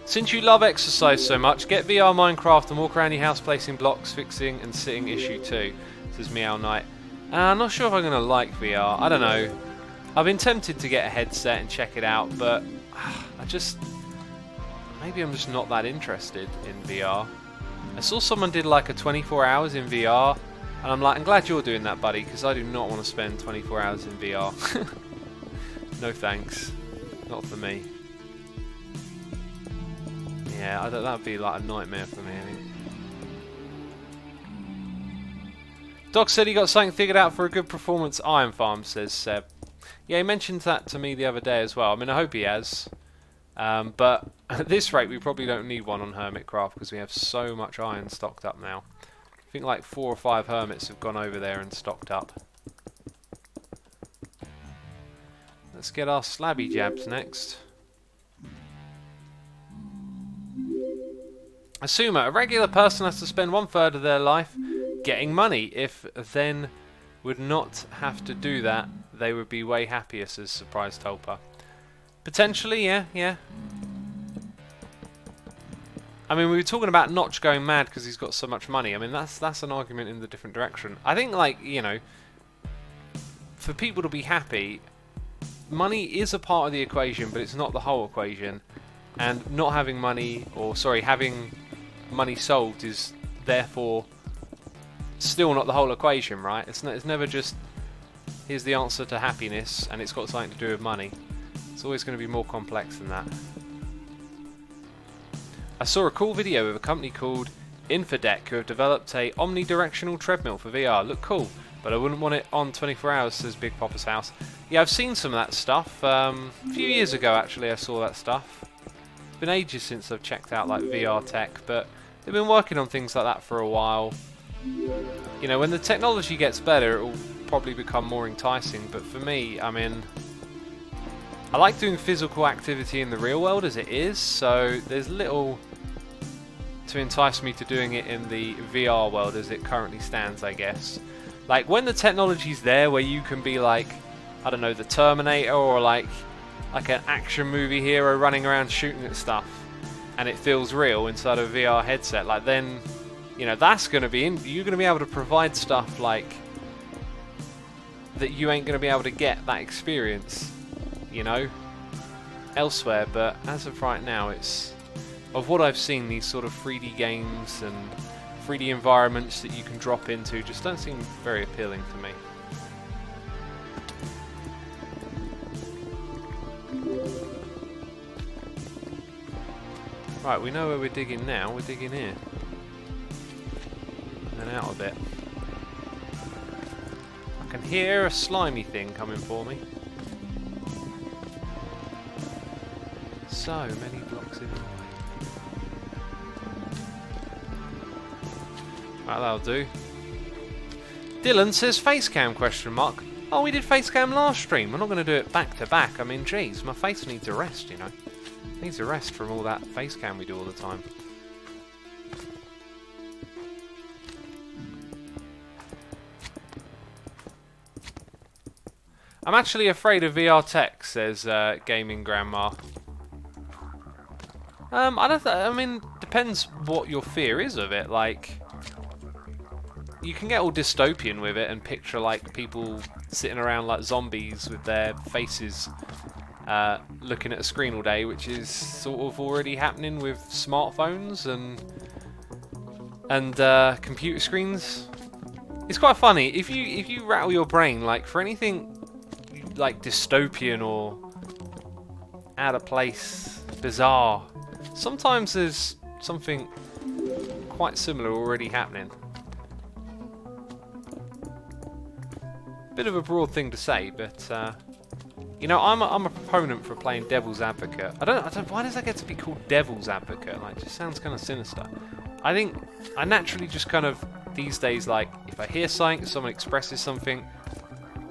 Since you love exercise so much, get VR Minecraft and walk around your house placing blocks, fixing and sitting issue 2, says Meow Knight. I'm not sure if I'm going to like VR, I don't know. I've been tempted to get a headset and check it out, but maybe I'm just not that interested in VR. I saw someone did like a 24 hours in VR, and I'm like, I'm glad you're doing that, buddy, because I do not want to spend 24 hours in VR. No thanks. Not for me. Yeah, that would be like a nightmare for me, I think. Doc said he got something figured out for a good performance iron farm, says Seb. Yeah, he mentioned that to me the other day as well. I mean, I hope he has. But at this rate, we probably don't need one on Hermitcraft because we have so much iron stocked up now. I think like 4 or 5 hermits have gone over there and stocked up. Let's get our slabby jabs next. Asuma, a regular person has to spend 1/3 of their life getting money. If then would not have to do that, they would be way happier, says Surprise Tulpa. Potentially, yeah. I mean, we were talking about Notch going mad because he's got so much money. I mean, that's an argument in the different direction. I think, like, you know, for people to be happy, money is a part of the equation, but it's not the whole equation. And not having money, or sorry, having money solved is therefore still not the whole equation, right? It's never just, here's the answer to happiness, and it's got something to do with money. It's always going to be more complex than that. I saw a cool video of a company called Infodec who have developed a omnidirectional treadmill for VR. Look cool, but I wouldn't want it on 24 hours, says Big Papa's House. Yeah, I've seen some of that stuff. A few years ago, actually, I saw that stuff. It's been ages since I've checked out like VR tech, but they've been working on things like that for a while. You know, when the technology gets better, it will probably become more enticing, but for me, I mean, I like doing physical activity in the real world as it is, so there's little to entice me to doing it in the VR world as it currently stands, I guess. Like, when the technology's there where you can be like, I don't know, the Terminator, or like an action movie hero running around shooting at stuff, and it feels real inside a VR headset, like, then, you know, that's going to be you're going to be able to provide stuff like that you ain't going to be able to get that experience, you know, elsewhere. But as of right now, it's, of what I've seen, these sort of 3D games and 3D environments that you can drop into just don't seem very appealing to me. Right, we know where we're digging now. We're digging here. And out a bit. I can hear a slimy thing coming for me. So many blocks in the way. Right, that'll do. Dylan says facecam question mark. Oh, we did facecam last stream. We're not going to do it back to back. I mean, geez, my face needs a rest, you know. It needs a rest from all that facecam we do all the time. I'm actually afraid of VR tech, says Gaming Grandma. I mean, depends what your fear is of it. Like, you can get all dystopian with it and picture like people sitting around like zombies with their faces looking at a screen all day, which is sort of already happening with smartphones and computer screens. It's quite funny if you rattle your brain, like for anything like dystopian or out of place, bizarre. Sometimes there's something quite similar already happening. Bit of a broad thing to say, but you know, I'm a proponent for playing devil's advocate. I don't. Why does that get to be called devil's advocate? Like, it just sounds kind of sinister. I think I naturally just kind of these days, like, if I hear something, if someone expresses something,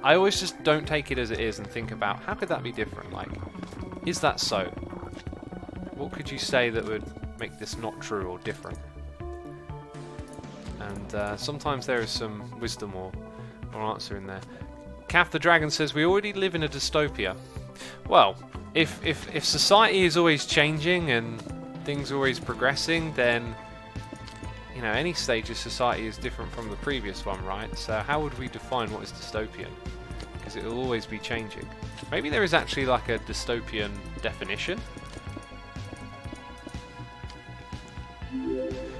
I always just don't take it as it is and think about how could that be different. Like, is that so? What could you say that would make this not true or different? And sometimes there is some wisdom or answer in there. Kath the Dragon says we already live in a dystopia. Well, if society is always changing and things are always progressing, then you know any stage of society is different from the previous one, right? So how would we define what is dystopian? Because it will always be changing. Maybe there is actually like a dystopian definition.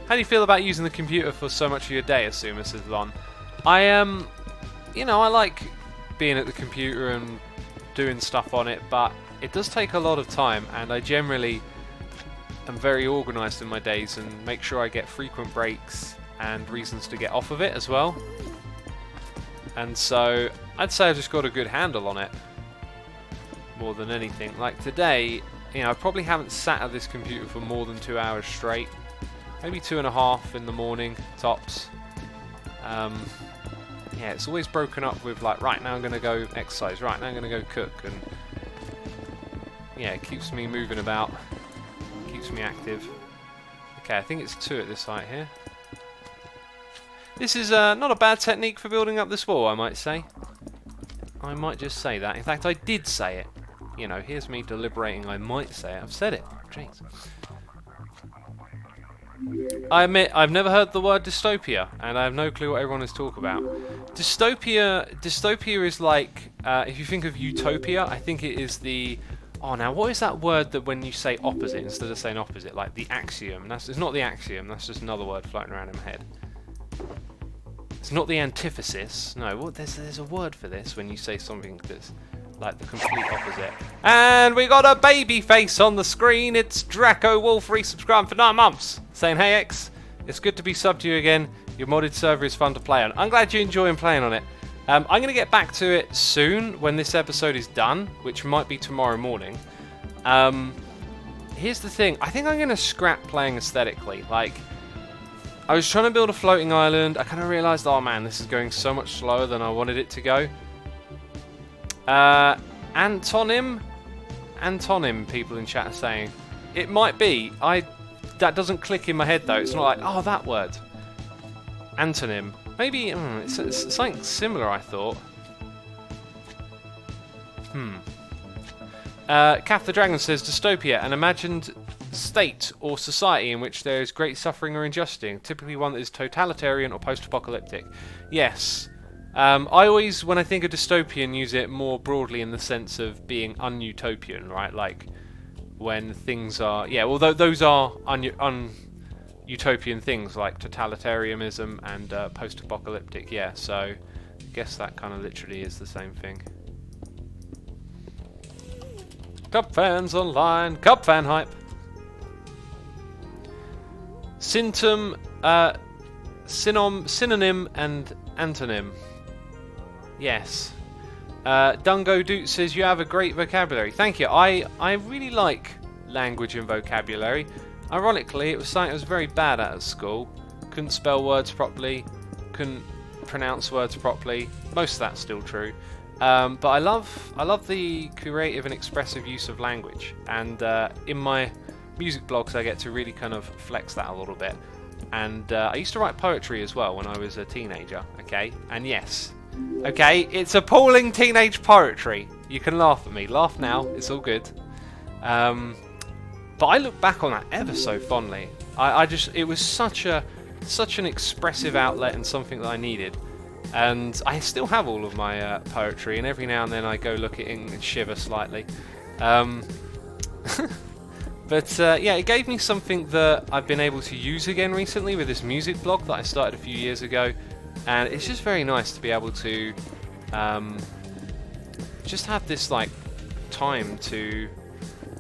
How do you feel about using the computer for so much of your day, Asuma, says Lon? You know, I like being at the computer and doing stuff on it, but it does take a lot of time, and I generally am very organised in my days and make sure I get frequent breaks and reasons to get off of it as well. And so I'd say I've just got a good handle on it more than anything. Like today, you know, I probably haven't sat at this computer for more than 2 hours straight. Maybe 2.5 in the morning, tops. Yeah, it's always broken up with like, right now I'm going to go exercise, right now I'm going to go cook, and yeah, it keeps me moving about, keeps me active. Okay, I think it's 2 at this height here. This is not a bad technique for building up this wall, I might say. I might just say that. In fact, I did say it. You know, here's me deliberating, I might say it. I've said it. Jeez. I admit, I've never heard the word dystopia, and I have no clue what everyone is talking about. Dystopia is like, if you think of utopia, I think it is the... Oh, now, what is that word that when you say opposite, instead of saying opposite, like the axiom? It's not the axiom, that's just another word floating around in my head. It's not the antithesis. No, what, there's a word for this when you say something that's like the complete opposite. And we got a baby face on the screen. It's Draco Wolf resubscribed for 9 months. Saying, hey X, it's good to be subbed to you again. Your modded server is fun to play on. I'm glad you're enjoying playing on it. I'm going to get back to it soon when this episode is done, which might be tomorrow morning. Here's the thing. I think I'm going to scrap playing aesthetically. Like, I was trying to build a floating island. I kind of realised, oh man, this is going so much slower than I wanted it to go. Antonym, people in chat are saying. It might be. That doesn't click in my head though. It's not like, oh, that word. Antonym. Maybe it's something similar, I thought. Kath the Dragon says, dystopia, an imagined state or society in which there is great suffering or injustice, typically one that is totalitarian or post-apocalyptic. Yes. I always, when I think of dystopian, use it more broadly in the sense of being un-utopian, right? Like, when things are... Yeah, although those are un-utopian things, like totalitarianism and post-apocalyptic, yeah, so I guess that kind of literally is the same thing. Cup fans online, Cup fan hype. Symptom, synonym and antonym. Yes. Dungo Doot says you have a great vocabulary. Thank you. I really like language and vocabulary. Ironically, it was something I was very bad at school. Couldn't spell words properly. Couldn't pronounce words properly. Most of that's still true. But I love the creative and expressive use of language. And in my music blogs, I get to really kind of flex that a little bit. And I used to write poetry as well when I was a teenager. Okay, and yes. Okay, it's appalling teenage poetry. You can laugh at me. Laugh now. It's all good. But I look back on that ever so fondly. It was such an expressive outlet and something that I needed. And I still have all of my poetry, and every now and then I go look at it and shiver slightly. But yeah, it gave me something that I've been able to use again recently with this music blog that I started a few years ago. And it's just very nice to be able to just have this like time to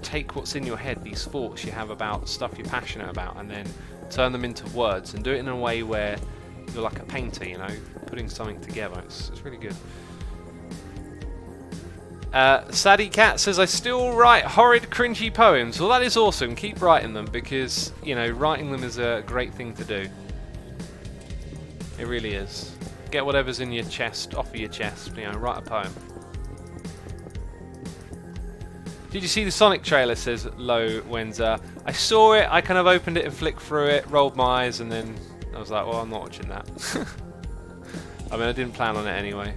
take what's in your head, these thoughts you have about stuff you're passionate about, and then turn them into words and do it in a way where you're like a painter, you know, putting something together. It's really good. Sadie Cat says, I still write horrid, cringy poems. Well, that is awesome. Keep writing them, because, you know, writing them is a great thing to do. It really is. Get whatever's in your chest off of your chest, you know, write a poem. Did you see the Sonic trailer, says Lo Wenza. I saw it, I kind of opened it and flicked through it, rolled my eyes, and then I was like, well, I'm not watching that. I mean, I didn't plan on it anyway.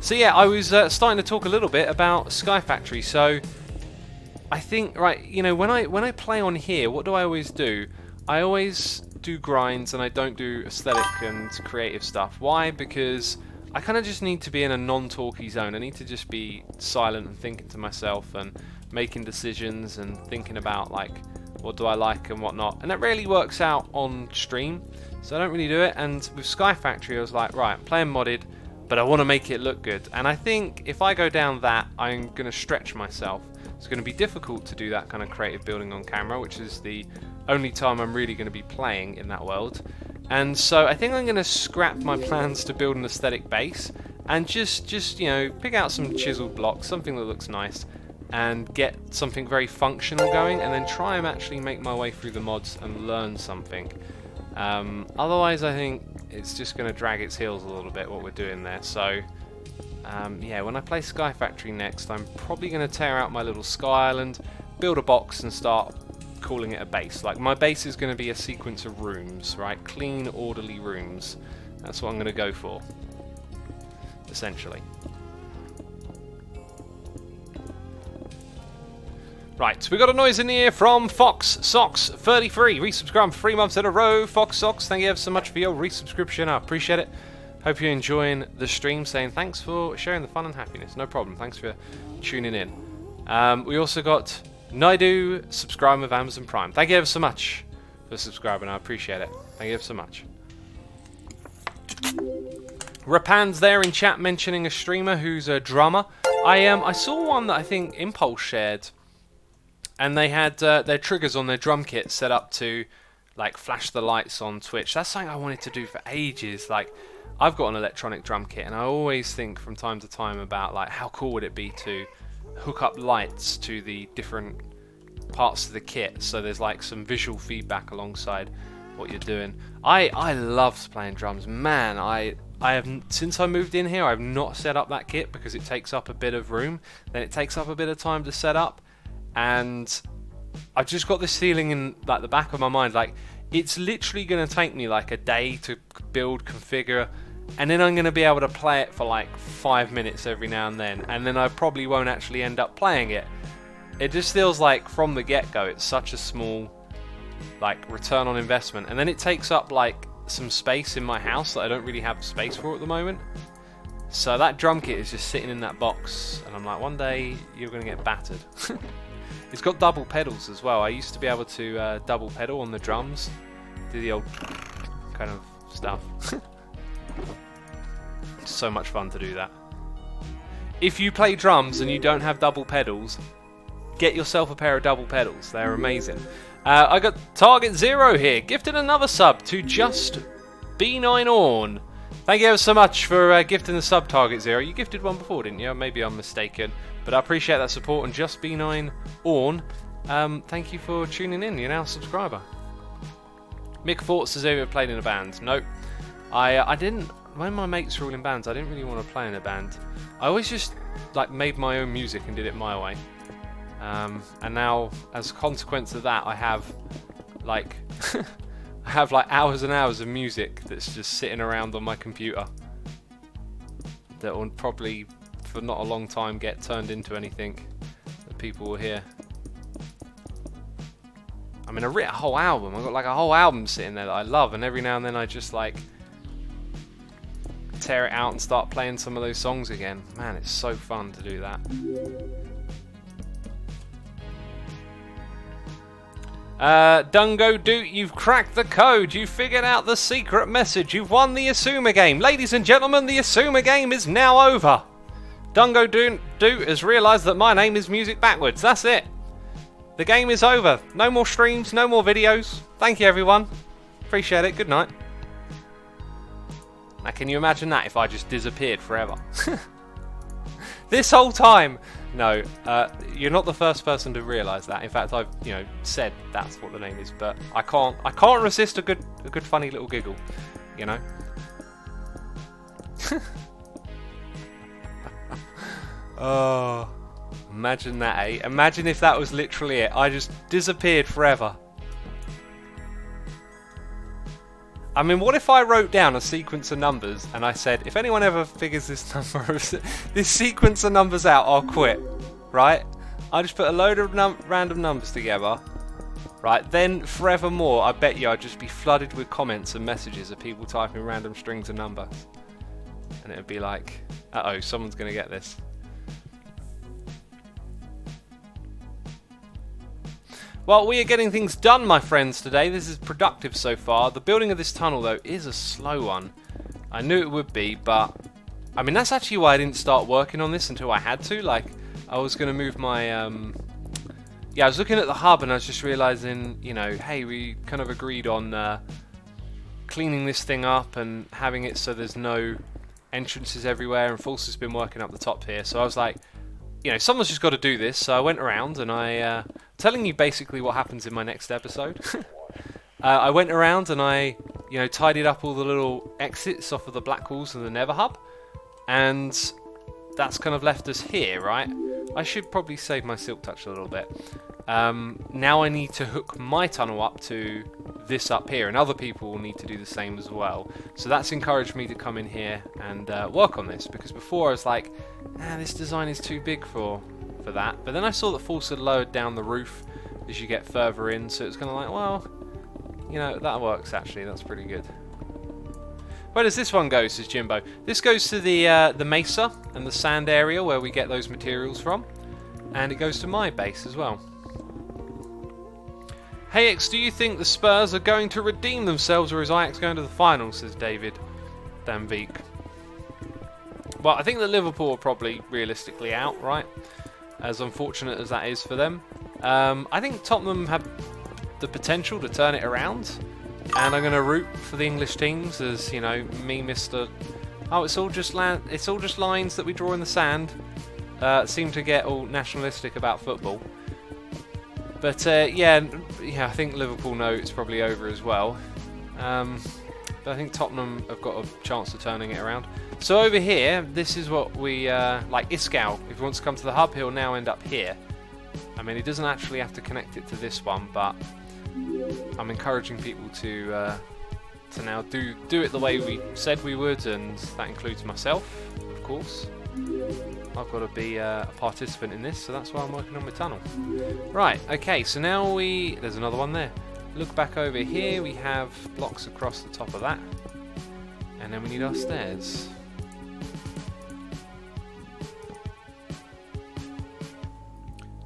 So yeah, I was starting to talk a little bit about Sky Factory. So I think, right, you know, when I play on here, what do I always do? I always do grinds, and I don't do aesthetic and creative stuff. Why? Because I kind of just need to be in a non-talky zone. I need to just be silent and thinking to myself and making decisions and thinking about, like, what do I like and what not. And that rarely works out on stream, so I don't really do it. And with Sky Factory, I was like, right, I'm playing modded, but I want to make it look good. And I think if I go down that, I'm going to stretch myself. It's going to be difficult to do that kind of creative building on camera, which is the only time I'm really going to be playing in that world. And so I think I'm going to scrap my plans to build an aesthetic base and just you know, pick out some chiseled blocks, something that looks nice, and get something very functional going, and then try and actually make my way through the mods and learn something. Otherwise, I think it's just going to drag its heels a little bit, what we're doing there. So yeah, when I play Sky Factory next, I'm probably going to tear out my little Sky Island, build a box, and start calling it a base. Like, my base is going to be a sequence of rooms, right? Clean, orderly rooms. That's what I'm going to go for, essentially. Right, we got a noise in the ear from Fox Socks 33. Resubscribed for 3 months in a row. Fox Socks, thank you ever so much for your resubscription. I appreciate it. Hope you're enjoying the stream. Saying thanks for sharing the fun and happiness. No problem. Thanks for tuning in. We also got Naidu subscribing with Amazon Prime. Thank you ever so much for subscribing. I appreciate it. Thank you ever so much. Rapan's there in chat mentioning a streamer who's a drummer. I saw one that I think Impulse shared, and they had their triggers on their drum kit set up to like flash the lights on Twitch. That's something I wanted to do for ages. Like, I've got an electronic drum kit, and I always think from time to time about, like, how cool would it be to hook up lights to the different parts of the kit, so there's like some visual feedback alongside what you're doing. I loved playing drums, man. I have, since I moved in here, I've not set up that kit because it takes up a bit of room, then it takes up a bit of time to set up, and I've just got this feeling in like the back of my mind, like, it's literally going to take me like a day to build, configure, and then I'm going to be able to play it for like 5 minutes every now and then I probably won't actually end up playing it. It just feels like from the get-go it's such a small like return on investment, and then it takes up like some space in my house that I don't really have space for at the moment. So that drum kit is just sitting in that box, and I'm like, one day you're going to get battered. It's got double pedals as well. I used to be able to double pedal on the drums, do the old kind of stuff. It's so much fun to do that. If you play drums and you don't have double pedals, get yourself a pair of double pedals. They're amazing. I got Target Zero here, gifted another sub to just B9 Orn. Thank you ever so much for gifting the sub, Target Zero. You gifted one before, didn't you? Maybe I'm mistaken. But I appreciate that support, and just B9 Orn, thank you for tuning in. You're now a subscriber. Mick thoughts has ever played in a band. Nope. I didn't. When my mates were all in bands, I didn't really want to play in a band. I always just like made my own music and did it my way. And now, as a consequence of that, I have like hours and hours of music that's just sitting around on my computer that will probably, for not a long time, get turned into anything that people will hear. I mean, I wrote a whole album. I've got like a whole album sitting there that I love, and every now and then I just like tear it out and start playing some of those songs again. Man, it's so fun to do that. Dungo Doot, you've cracked the code. You've figured out the secret message. You've won the Asuma game. Ladies and gentlemen, the Asuma game is now over. Dungo Doot has realised that my name is Music Backwards. That's it. The game is over. No more streams, no more videos. Thank you, everyone. Appreciate it. Good night. Now, can you imagine that if I just disappeared forever? This whole time. No, you're not the first person to realise that. In fact, I've said that's what the name is, but I can't resist a good funny little giggle, you know. Oh, imagine that, eh? Imagine if that was literally it. I just disappeared forever. I mean, what if I wrote down a sequence of numbers and I said, if anyone ever figures this sequence of numbers out, I'll quit, right? I just put a load of random numbers together, right? Then forevermore, I bet you I'd just be flooded with comments and messages of people typing random strings of numbers. And it would be like, uh-oh, someone's going to get this. Well, we are getting things done, my friends, today. This is productive so far. The building of this tunnel, though, is a slow one. I knew it would be, but I mean, that's actually why I didn't start working on this until I had to. Like, I was going to move my... I was looking at the hub and I was just realising, hey, we kind of agreed on cleaning this thing up and having it so there's no entrances everywhere, and False has been working up the top here. So I was like, someone's just got to do this. So I went around and I... telling you basically what happens in my next episode. I went around and I, tidied up all the little exits off of the black walls of the Nether Hub, and that's kind of left us here, right? I should probably save my silk touch a little bit. Now I need to hook my tunnel up to this up here, and other people will need to do the same as well. So that's encouraged me to come in here and work on this, because before I was like, this design is too big for that, but then I saw that False had lowered down the roof as you get further in, so it's kind of like, well, that works actually. That's pretty good. Where does this one go, says Jimbo? This goes to the mesa and the sand area where we get those materials from, and it goes to my base as well. Hey X, do you think the Spurs are going to redeem themselves, or is Ajax going to the final, says David Danvik? Well, I think that Liverpool are probably realistically out, right? As unfortunate as that is for them. I think Tottenham have the potential to turn it around, and I'm going to root for the English teams, as me, Mr. Oh, it's all just lines that we draw in the sand. Seem to get all nationalistic about football. But yeah, I think Liverpool know it's probably over as well. But I think Tottenham have got a chance of turning it around. So over here, this is what we like. Iskau, if he wants to come to the hub, he'll now end up here. I mean, he doesn't actually have to connect it to this one, but I'm encouraging people to now do it the way we said we would, and that includes myself, of course. I've got to be a participant in this, so that's why I'm working on my tunnel. Right, okay, so now there's another one there. Look back over here, we have blocks across the top of that. And then we need our stairs.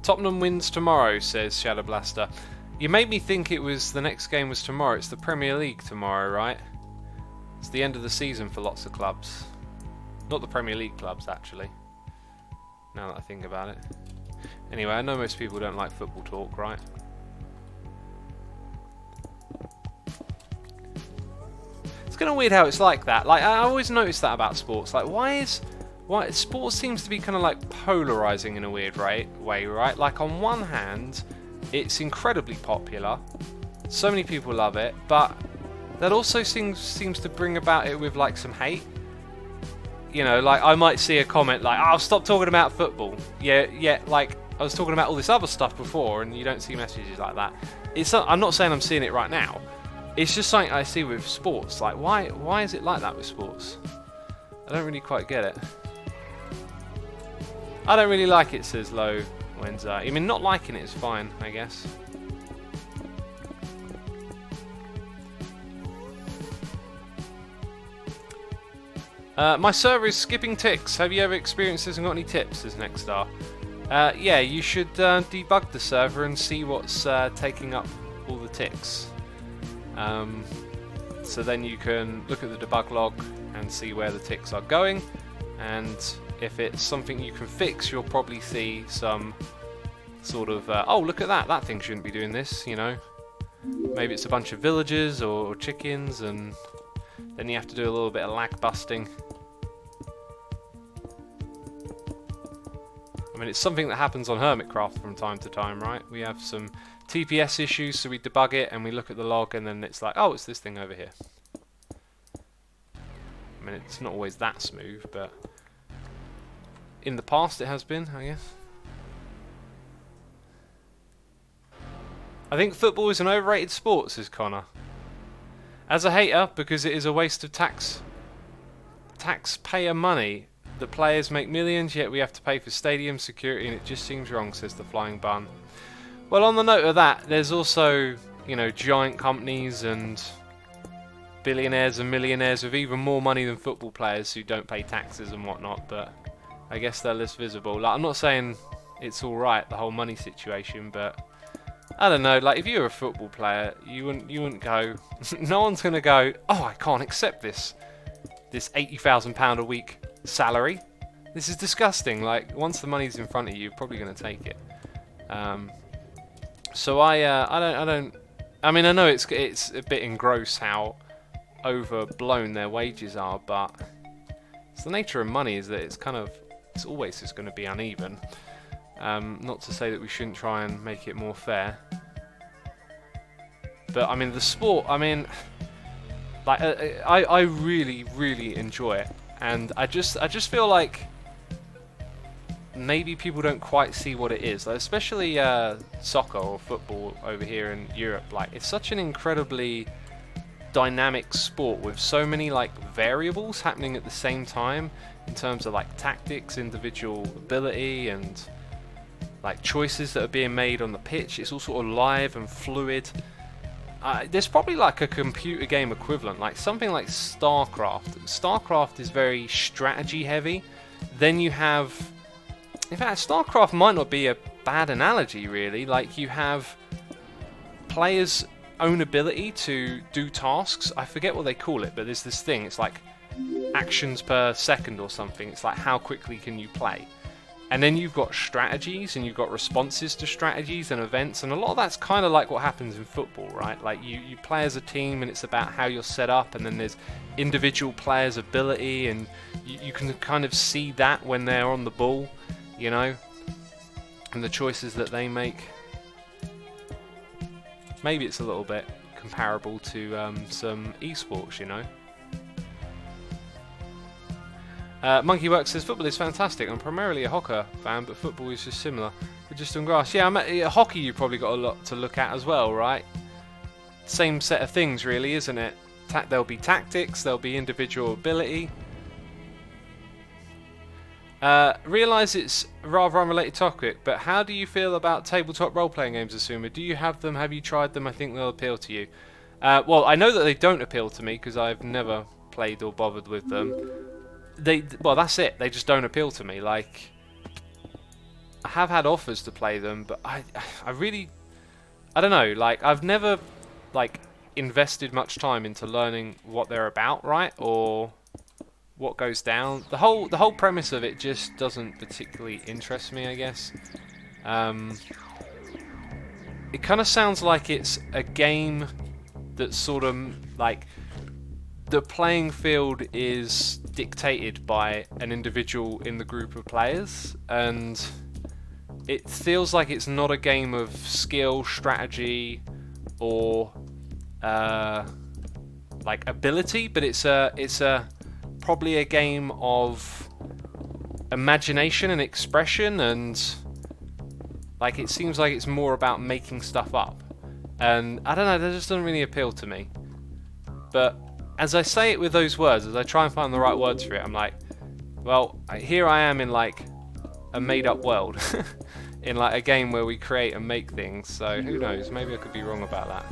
Tottenham wins tomorrow, says Shadow Blaster. You made me think the next game was tomorrow. It's the Premier League tomorrow, right? It's the end of the season for lots of clubs. Not the Premier League clubs, actually. Now that I think about it. Anyway, I know most people don't like football talk, right? It's kind of weird how it's like that. Like, I always notice that about sports. Like, why sports seems to be kind of like polarizing in a weird way, right? Like, on one hand, it's incredibly popular. So many people love it, but that also seems to bring about it with like some hate. You know, like I might see a comment like, "Oh, stop talking about football." Yeah, like I was talking about all this other stuff before, and you don't see messages like that. I'm not saying I'm seeing it right now. It's just something I see with sports. Like, why is it like that with sports? I don't really quite get it. I don't really like it, says Low Wenza. I mean, not liking it is fine, I guess. My server is skipping ticks. Have you ever experienced this and got any tips? Says Next Star. Yeah, you should debug the server and see what's taking up all the ticks. So then you can look at the debug log and see where the ticks are going, and if it's something you can fix, you'll probably see some sort of oh, look at that thing shouldn't be doing this, you know. Maybe it's a bunch of villagers or chickens, and then you have to do a little bit of lag busting. I mean, it's something that happens on Hermitcraft from time to time, right? We have some TPS issues, so we debug it and we look at the log, and then it's like, oh, it's this thing over here. I mean, it's not always that smooth, but in the past it has been, I guess. I think football is an overrated sport, says Connor. As a hater, because it is a waste of taxpayer money. The players make millions, yet we have to pay for stadium security, and it just seems wrong, says the Flying Bun. Well, on the note of that, there's also, you know, giant companies and billionaires and millionaires with even more money than football players who don't pay taxes and whatnot, but I guess they're less visible. Like, I'm not saying it's alright, the whole money situation, but I don't know, like, if you were a football player, you wouldn't go, no one's going to go, oh, I can't accept this £80,000 a week salary. This is disgusting. Like, once the money's in front of you, you're probably going to take it. So I mean, I know it's a bit engrossed how overblown their wages are, but it's the nature of money is that it's always just going to be uneven. Not to say that we shouldn't try and make it more fair, but I mean the sport. I mean, like I really enjoy it, and I just feel like maybe people don't quite see what it is, like, especially soccer or football over here in Europe. Like, it's such an incredibly dynamic sport with so many like variables happening at the same time in terms of like tactics, individual ability, and like choices that are being made on the pitch. It's all sort of live and fluid. There's probably like a computer game equivalent, like something like StarCraft. StarCraft is very strategy heavy. Then you have, in fact, StarCraft might not be a bad analogy really. Like, you have players' own ability to do tasks. I forget what they call it, but there's this thing. It's like actions per second or something. It's like how quickly can you play. And then you've got strategies, and you've got responses to strategies and events, and a lot of that's kind of like what happens in football, right? Like, you play as a team, and it's about how you're set up, and then there's individual players' ability, and you can kind of see that when they're on the ball, you know, and the choices that they make. Maybe it's a little bit comparable to some esports, you know. Monkeyworks says, football is fantastic. I'm primarily a hoccer fan, but football is just similar. We're just on grass. Yeah, hockey you've probably got a lot to look at as well, right? Same set of things, really, isn't it? There'll be tactics, there'll be individual ability. Realise it's a rather unrelated topic, but how do you feel about tabletop role-playing games, Asuma? Do you have them? Have you tried them? I think they'll appeal to you. Well, I know that they don't appeal to me because I've never played or bothered with them. Well, that's it. They just don't appeal to me. Like, I have had offers to play them, but I don't know. Like, I've never like invested much time into learning what they're about, right? Or what goes down. The whole premise of it just doesn't particularly interest me, I guess. It kind of sounds like it's a game that's sort of like the playing field is dictated by an individual in the group of players, and it feels like it's not a game of skill, strategy, or like ability, but it's probably a game of imagination and expression, and like it seems like it's more about making stuff up. And I don't know, that just doesn't really appeal to me. But as I say it with those words, as I try and find the right words for it, I'm like, well, here I am in like a made-up world, in like a game where we create and make things. So who knows? Maybe I could be wrong about that.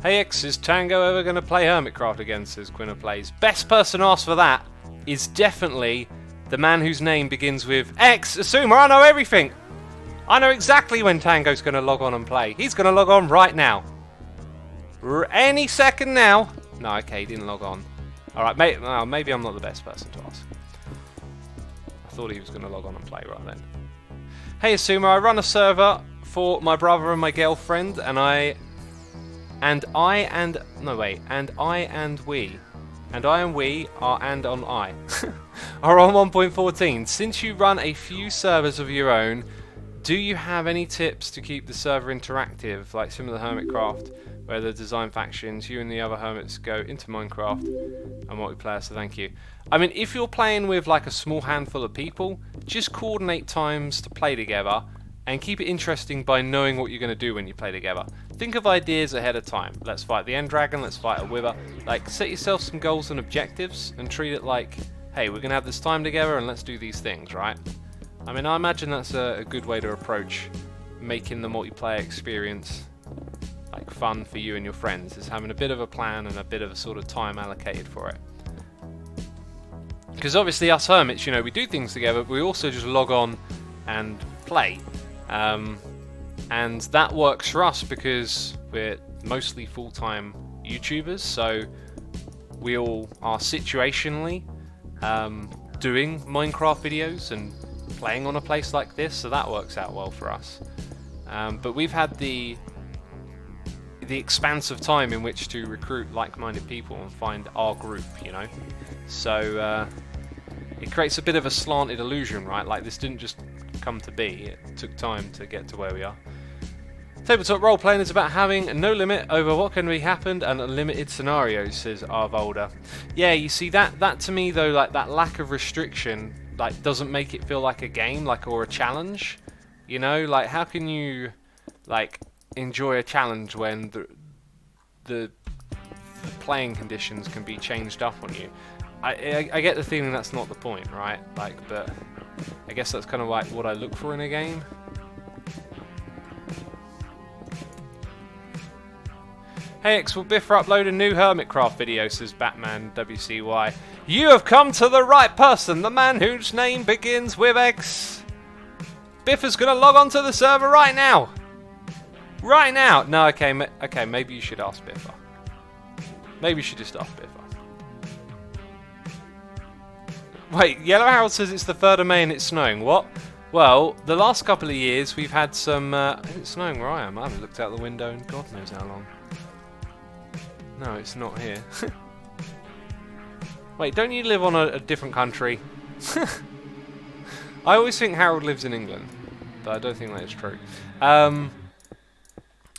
Hey X, is Tango ever going to play Hermitcraft again, says Quinna Plays. Best person asked for that is definitely the man whose name begins with X. Assumer, I know everything. I know exactly when Tango's going to log on and play. He's going to log on right now. Any second now. No, okay, he didn't log on. Alright, maybe I'm not the best person to ask. I thought he was going to log on and play right then. Hey Assumer, I run a server for my brother and my girlfriend, and I and we are and on I are on 1.14. Since you run a few servers of your own, do you have any tips to keep the server interactive, like similar to Hermitcraft, where the design factions, you and the other hermits go into Minecraft and multiplayer? So thank you. I mean, if you're playing with like a small handful of people, just coordinate times to play together and keep it interesting by knowing what you're going to do when you play together. Think of ideas ahead of time. Let's fight the end dragon, let's fight a wither. Like, set yourself some goals and objectives and treat it like, hey, we're going to have this time together and let's do these things, right? I mean, I imagine that's a good way to approach making the multiplayer experience like fun for you and your friends, is having a bit of a plan and a bit of a sort of time allocated for it. Because obviously us hermits, you know, we do things together, but we also just log on and play. And that works for us because we're mostly full-time YouTubers, so we all are situationally doing Minecraft videos and playing on a place like this, so that works out well for us. But we've had the expanse of time in which to recruit like-minded people and find our group, you know. So it creates a bit of a slanted illusion, right? Like, this didn't just come to be, it took time to get to where we are. Tabletop role-playing is about having no limit over what can be happened and unlimited scenarios, says Arvolda. Yeah, you see, that to me though, like that lack of restriction, like doesn't make it feel like a game, like, or a challenge. You know, like how can you like enjoy a challenge when the playing conditions can be changed up on you? I get the feeling that's not the point, right? Like, but I guess that's kind of like what I look for in a game. Hey X, will Biffa upload a new Hermitcraft video, says Batman WCY. You have come to the right person, the man whose name begins with X. Biffa's gonna log on to the server right now. Right now. No, okay, maybe you should ask Biffa. Maybe you should just ask Biffa. Wait, Yellow Harold says it's the 3rd of May and it's snowing. What? Well, the last couple of years we've had some... it's snowing where I am. I haven't looked out the window in God knows how long. No, it's not here. Wait, don't you live on a different country? I always think Harold lives in England, but I don't think that is true.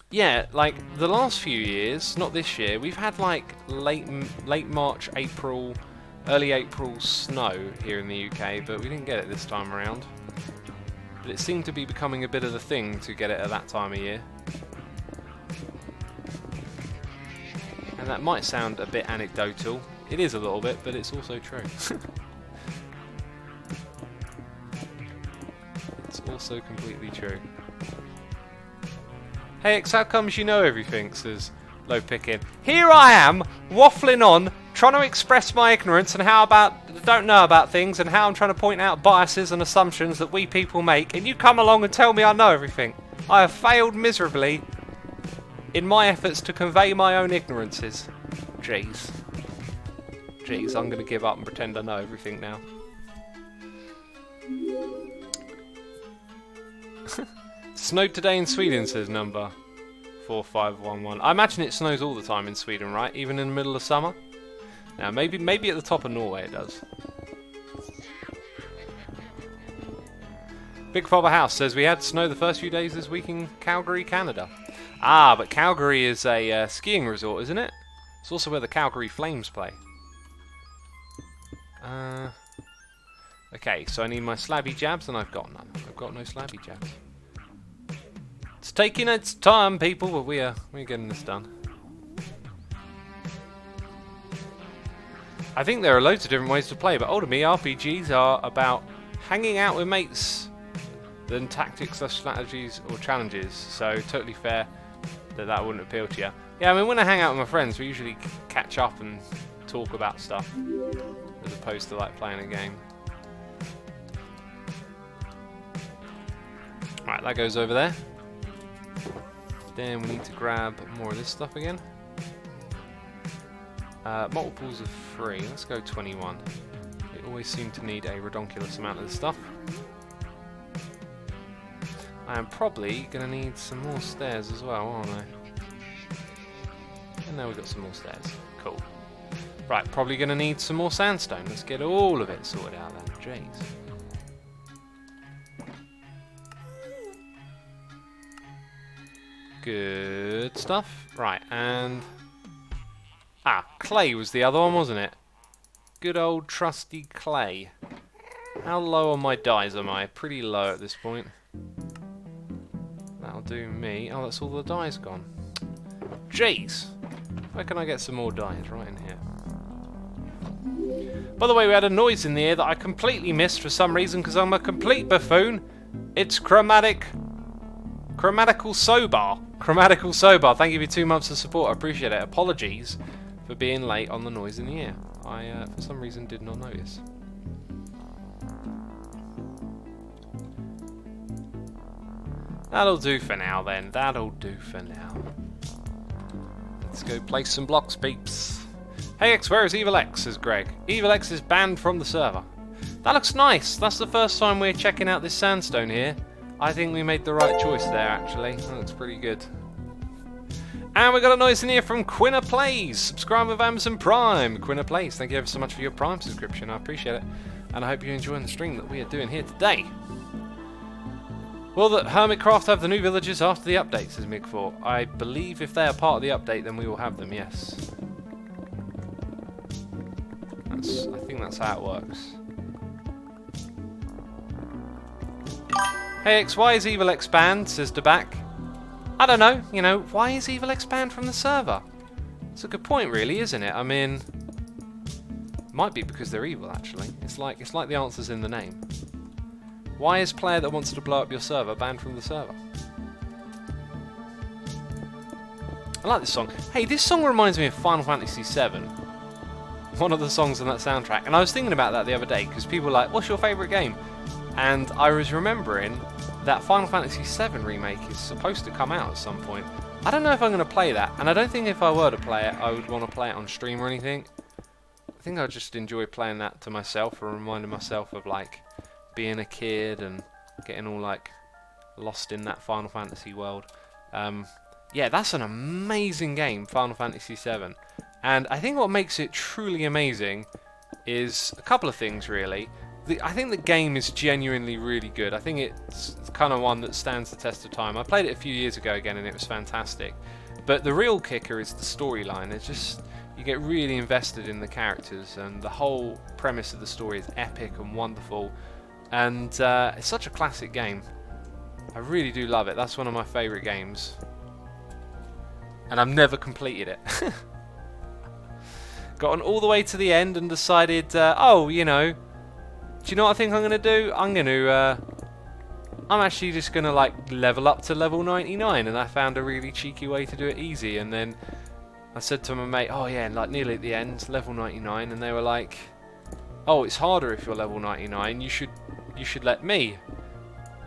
Yeah, like the last few years, not this year, we've had like late March, April, early April snow here in the UK, but we didn't get it this time around. But it seemed to be becoming a bit of the thing to get it at that time of year. And that might sound a bit anecdotal. It is a little bit, but it's also true. It's also completely true. Hey X, how comes you know everything, says Low Picking. Here I am, waffling on, trying to express my ignorance and how about don't know about things and how I'm trying to point out biases and assumptions that we people make, and you come along and tell me I know everything. I have failed miserably in my efforts to convey my own ignorances. Jeez, I'm going to give up and pretend I know everything now. Snowed today in Sweden, says number 4511. I imagine it snows all the time in Sweden, right? Even in the middle of summer? Now, maybe at the top of Norway it does. Big Father House says we had snow the first few days this week in Calgary, Canada. Ah, but Calgary is a skiing resort, isn't it? It's also where the Calgary Flames play. Okay, so I need my slabby jabs, and I've got none. I've got no slabby jabs. It's taking its time, people, but we're getting this done. I think there are loads of different ways to play, but ultimately RPGs are about hanging out with mates than tactics or strategies or challenges. So totally fair that wouldn't appeal to you. Yeah, I mean, when I hang out with my friends, we usually catch up and talk about stuff as opposed to like playing a game. Right, that goes over there. Then we need to grab more of this stuff again. Multiples of 3. Let's go 21. We always seem to need a redonkulous amount of this stuff. I am probably going to need some more stairs as well, aren't I? And now we've got some more stairs. Cool. Right, probably going to need some more sandstone. Let's get all of it sorted out then. Jeez. Good stuff. Right, and... Ah, clay was the other one, wasn't it? Good old trusty clay. How low on my dyes am I? Pretty low at this point. That'll do me. Oh, that's all the dyes gone. Jeez! Where can I get some more dyes? Right in here. By the way, we had a noise in the air that I completely missed for some reason because I'm a complete buffoon. It's Chromatical Sobar. Chromatical Sobar. Thank you for 2 months of support. I appreciate it. Apologies for being late on the noise in the ear. I, for some reason, did not notice. That'll do for now, then. That'll do for now. Let's go place some blocks, peeps. Hey X, where is Evil X? Says Greg. Evil X is banned from the server. That looks nice. That's the first time we're checking out this sandstone here. I think we made the right choice there, actually. That looks pretty good. And we got a noise in here from Quinna Plays. Subscribe with Amazon Prime. Quinna Plays, thank you ever so much for your Prime subscription. I appreciate it. And I hope you're enjoying the stream that we are doing here today. Will the Hermitcraft have the new villages after the update, says Mig4. I believe if they are part of the update, then we will have them, yes. I think that's how it works. Hey X, why is Evil X banned, says Debak. I don't know, you know, why is Evil X banned from the server? It's a good point really, isn't it? I mean, it might be because they're evil actually. It's like the answer's in the name. Why is player that wants to blow up your server banned from the server? I like this song. Hey, this song reminds me of Final Fantasy VII. One of the songs on that soundtrack. And I was thinking about that the other day because people were like, what's your favourite game? And I was remembering that Final Fantasy VII remake is supposed to come out at some point. I don't know if I'm going to play that, and I don't think if I were to play it, I would want to play it on stream or anything. I think I'd just enjoy playing that to myself or reminding myself of like being a kid and getting all like lost in that Final Fantasy world. Yeah, that's an amazing game, Final Fantasy VII. And I think what makes it truly amazing is a couple of things really. I think the game is genuinely really good. I think it's kind of one that stands the test of time. I played it a few years ago again and it was fantastic. But the real kicker is the storyline. It's just, you get really invested in the characters and the whole premise of the story is epic and wonderful. And it's such a classic game. I really do love it. That's one of my favourite games. And I've never completed it. Gotten all the way to the end and decided, oh, you know, do you know what I think I'm going to do? I'm actually just going to like level up to level 99, and I found a really cheeky way to do it easy. And then I said to my mate, oh yeah, like nearly at the end, level 99, and they were like, oh, it's harder if you're level 99, you should let me,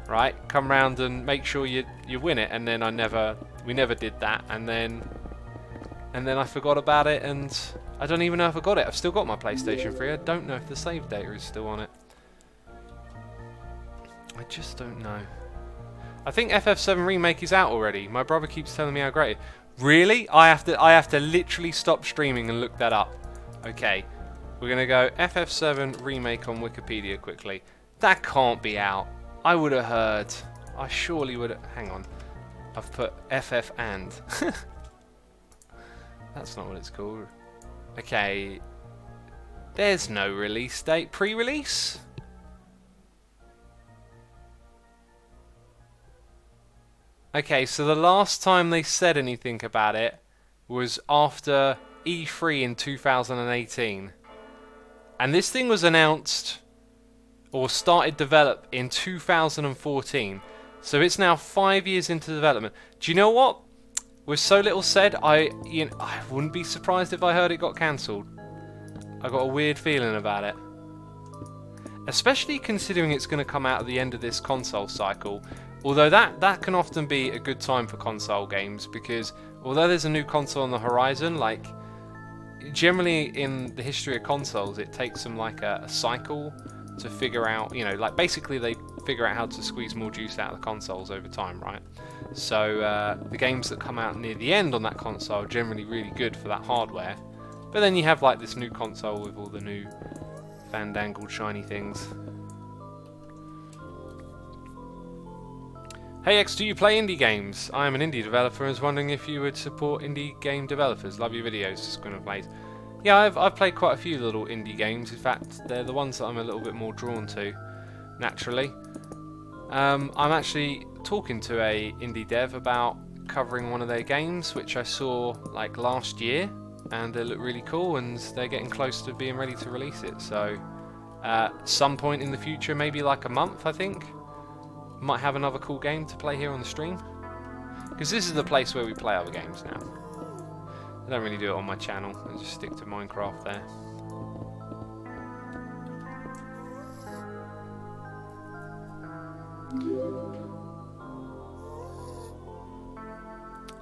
right, come round and make sure you win it. And then we never did that, and then I forgot about it, and I don't even know if I got it. I've still got my PlayStation 3, I don't know if the save data is still on it. I just don't know. I think FF7 Remake is out already. My brother keeps telling me how great it is. Really? I have to literally stop streaming and look that up. Okay. We're going to go FF7 Remake on Wikipedia quickly. That can't be out. I would have heard. I surely would have... Hang on. I've put FF and. That's not what it's called. Okay. There's no release date. Pre-release? Okay, so the last time they said anything about it was after E3 in 2018. And this thing was announced or started develop in 2014. So it's now 5 years into development. Do you know what? With so little said, I wouldn't be surprised if I heard it got cancelled. I got a weird feeling about it. Especially considering it's going to come out at the end of this console cycle. Although that can often be a good time for console games, because although there's a new console on the horizon, like generally in the history of consoles, it takes them like a cycle to figure out, you know, like basically they figure out how to squeeze more juice out of the consoles over time, right? So the games that come out near the end on that console are generally really good for that hardware. But then you have like this new console with all the new fandangled shiny things. Hey X, do you play indie games? I am an indie developer and was wondering if you would support indie game developers. Love your videos, Squinner Plays. Yeah, I've played quite a few little indie games. In fact, they're the ones that I'm a little bit more drawn to, naturally. I'm actually talking to a indie dev about covering one of their games, which I saw like last year, and they look really cool, and they're getting close to being ready to release it. So, some point in the future, maybe like a month, I think. Might have another cool game to play here on the stream, because this is the place where we play other games now. I don't really do it on my channel, I just stick to Minecraft there.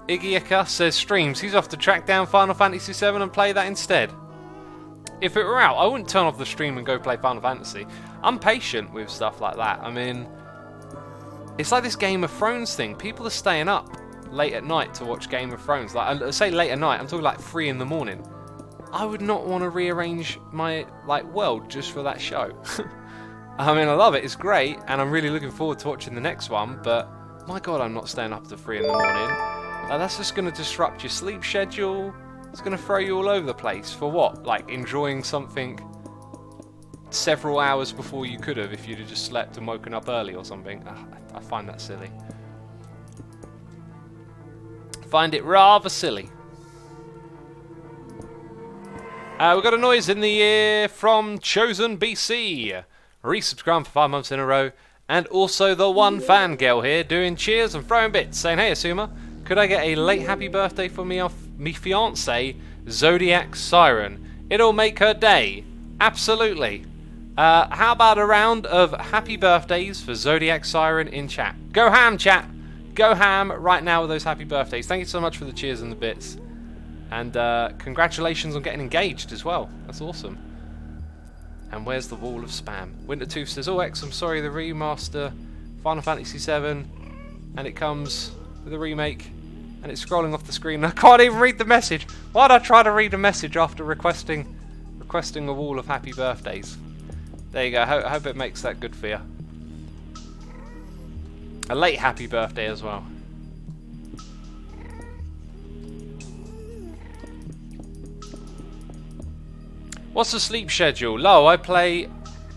Iggy Ika says streams, he's off to track down Final Fantasy VII and play that instead. If it were out, I wouldn't turn off the stream and go play Final Fantasy. I'm patient with stuff like that. I mean, it's like this Game of Thrones thing. People are staying up late at night to watch Game of Thrones. Like, I say late at night, I'm talking like 3 in the morning. I would not want to rearrange my world just for that show. I mean, I love it. It's great, and I'm really looking forward to watching the next one. But my God, I'm not staying up to 3 in the morning. That's just going to disrupt your sleep schedule. It's going to throw you all over the place. For what? Like enjoying something several hours before you could have if you'd have just slept and woken up early or something. I find that silly. Find it rather silly. We got a noise in the ear from Chosen BC. Resubscribed for 5 months in a row. And also the one fangirl here doing cheers and throwing bits, saying, hey Asuma, could I get a late happy birthday for me off me fiance, Zodiac Siren? It'll make her day. Absolutely. How about a round of happy birthdays for Zodiac Siren in chat? Go ham, chat! Go ham right now with those happy birthdays. Thank you so much for the cheers and the bits. And congratulations on getting engaged as well. That's awesome. And where's the wall of spam? Wintertooth says, oh X, I'm sorry, the remaster Final Fantasy VII, and it comes with a remake, and it's scrolling off the screen. I can't even read the message. Why'd I try to read a message after requesting a wall of happy birthdays? There you go. I hope it makes that good for you. A late happy birthday as well. What's the sleep schedule? Low, I play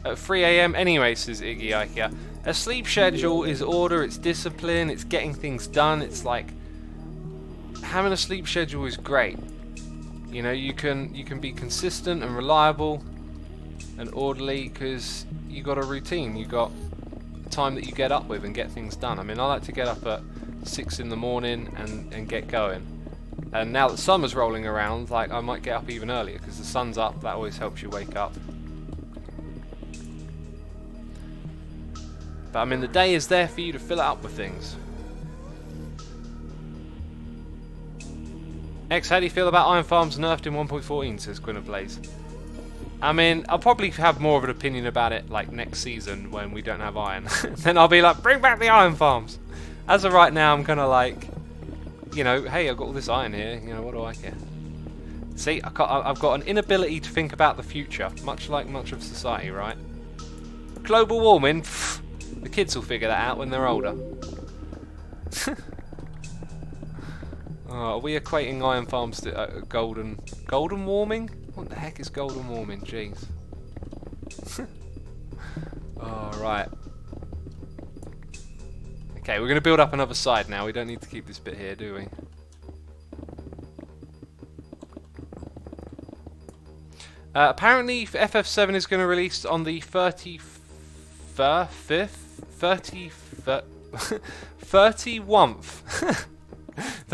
at 3 AM anyway, says Iggy Ikea. A sleep schedule is order, it's discipline, it's getting things done. It's like having a sleep schedule is great. You know, you can be consistent and reliable and orderly because you got a routine. You got time that you get up with and get things done. I mean, I like to get up at 6 in the morning and get going. And now that summer's rolling around, like I might get up even earlier because the sun's up. That always helps you wake up. But I mean, the day is there for you to fill it up with things. X, how do you feel about Iron Farms nerfed in 1.14, says Quinn of Blaze. I mean, I'll probably have more of an opinion about it like next season when we don't have iron. Then I'll be like, bring back the Iron Farms. As of right now, I'm kind of like, you know, hey, I've got all this iron here. You know, what do I care? See, I've got an inability to think about the future, much like much of society, right? Global warming, pff, the kids will figure that out when they're older. Are we equating iron farms to golden warming? What the heck is golden warming? Jeez. Oh, right. Okay, we're going to build up another side now. We don't need to keep this bit here, do we? Apparently, FF7 is going to release on the 31st? The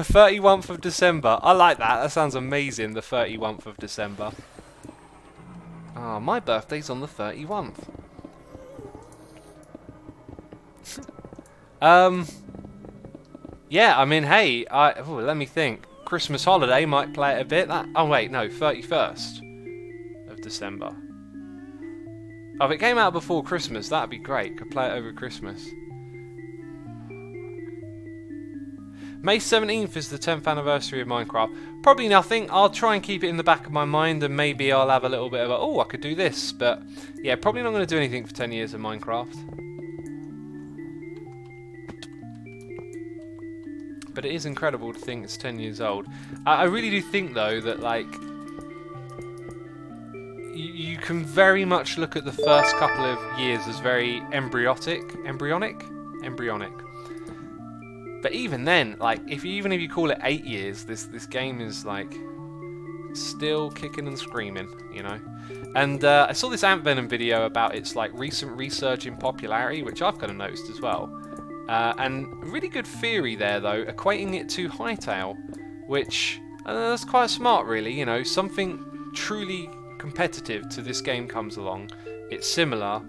31st of December. I like that. That sounds amazing, the 31st of December. Oh, my birthday's on the 31st. Yeah, I mean, hey, let me think. Christmas holiday might play it a bit. Oh, wait, no, 31st of December. Oh, if it came out before Christmas, that'd be great. Could play it over Christmas. May 17th is the 10th anniversary of Minecraft. Probably nothing. I'll try and keep it in the back of my mind, and maybe I'll have a little bit of a, oh, I could do this. But yeah, probably not going to do anything for 10 years of Minecraft. But it is incredible to think it's 10 years old. I really do think, though, that, like, you can very much look at the first couple of years as very embryonic. But even then, like, even if you call it 8 years, this game is, like, still kicking and screaming, you know. And I saw this Ant Venom video about its, like, recent resurge in popularity, which I've kind of noticed as well. And a really good theory there, though, equating it to Hytale, which that's quite smart, really. You know, something truly competitive to this game comes along. It's similar,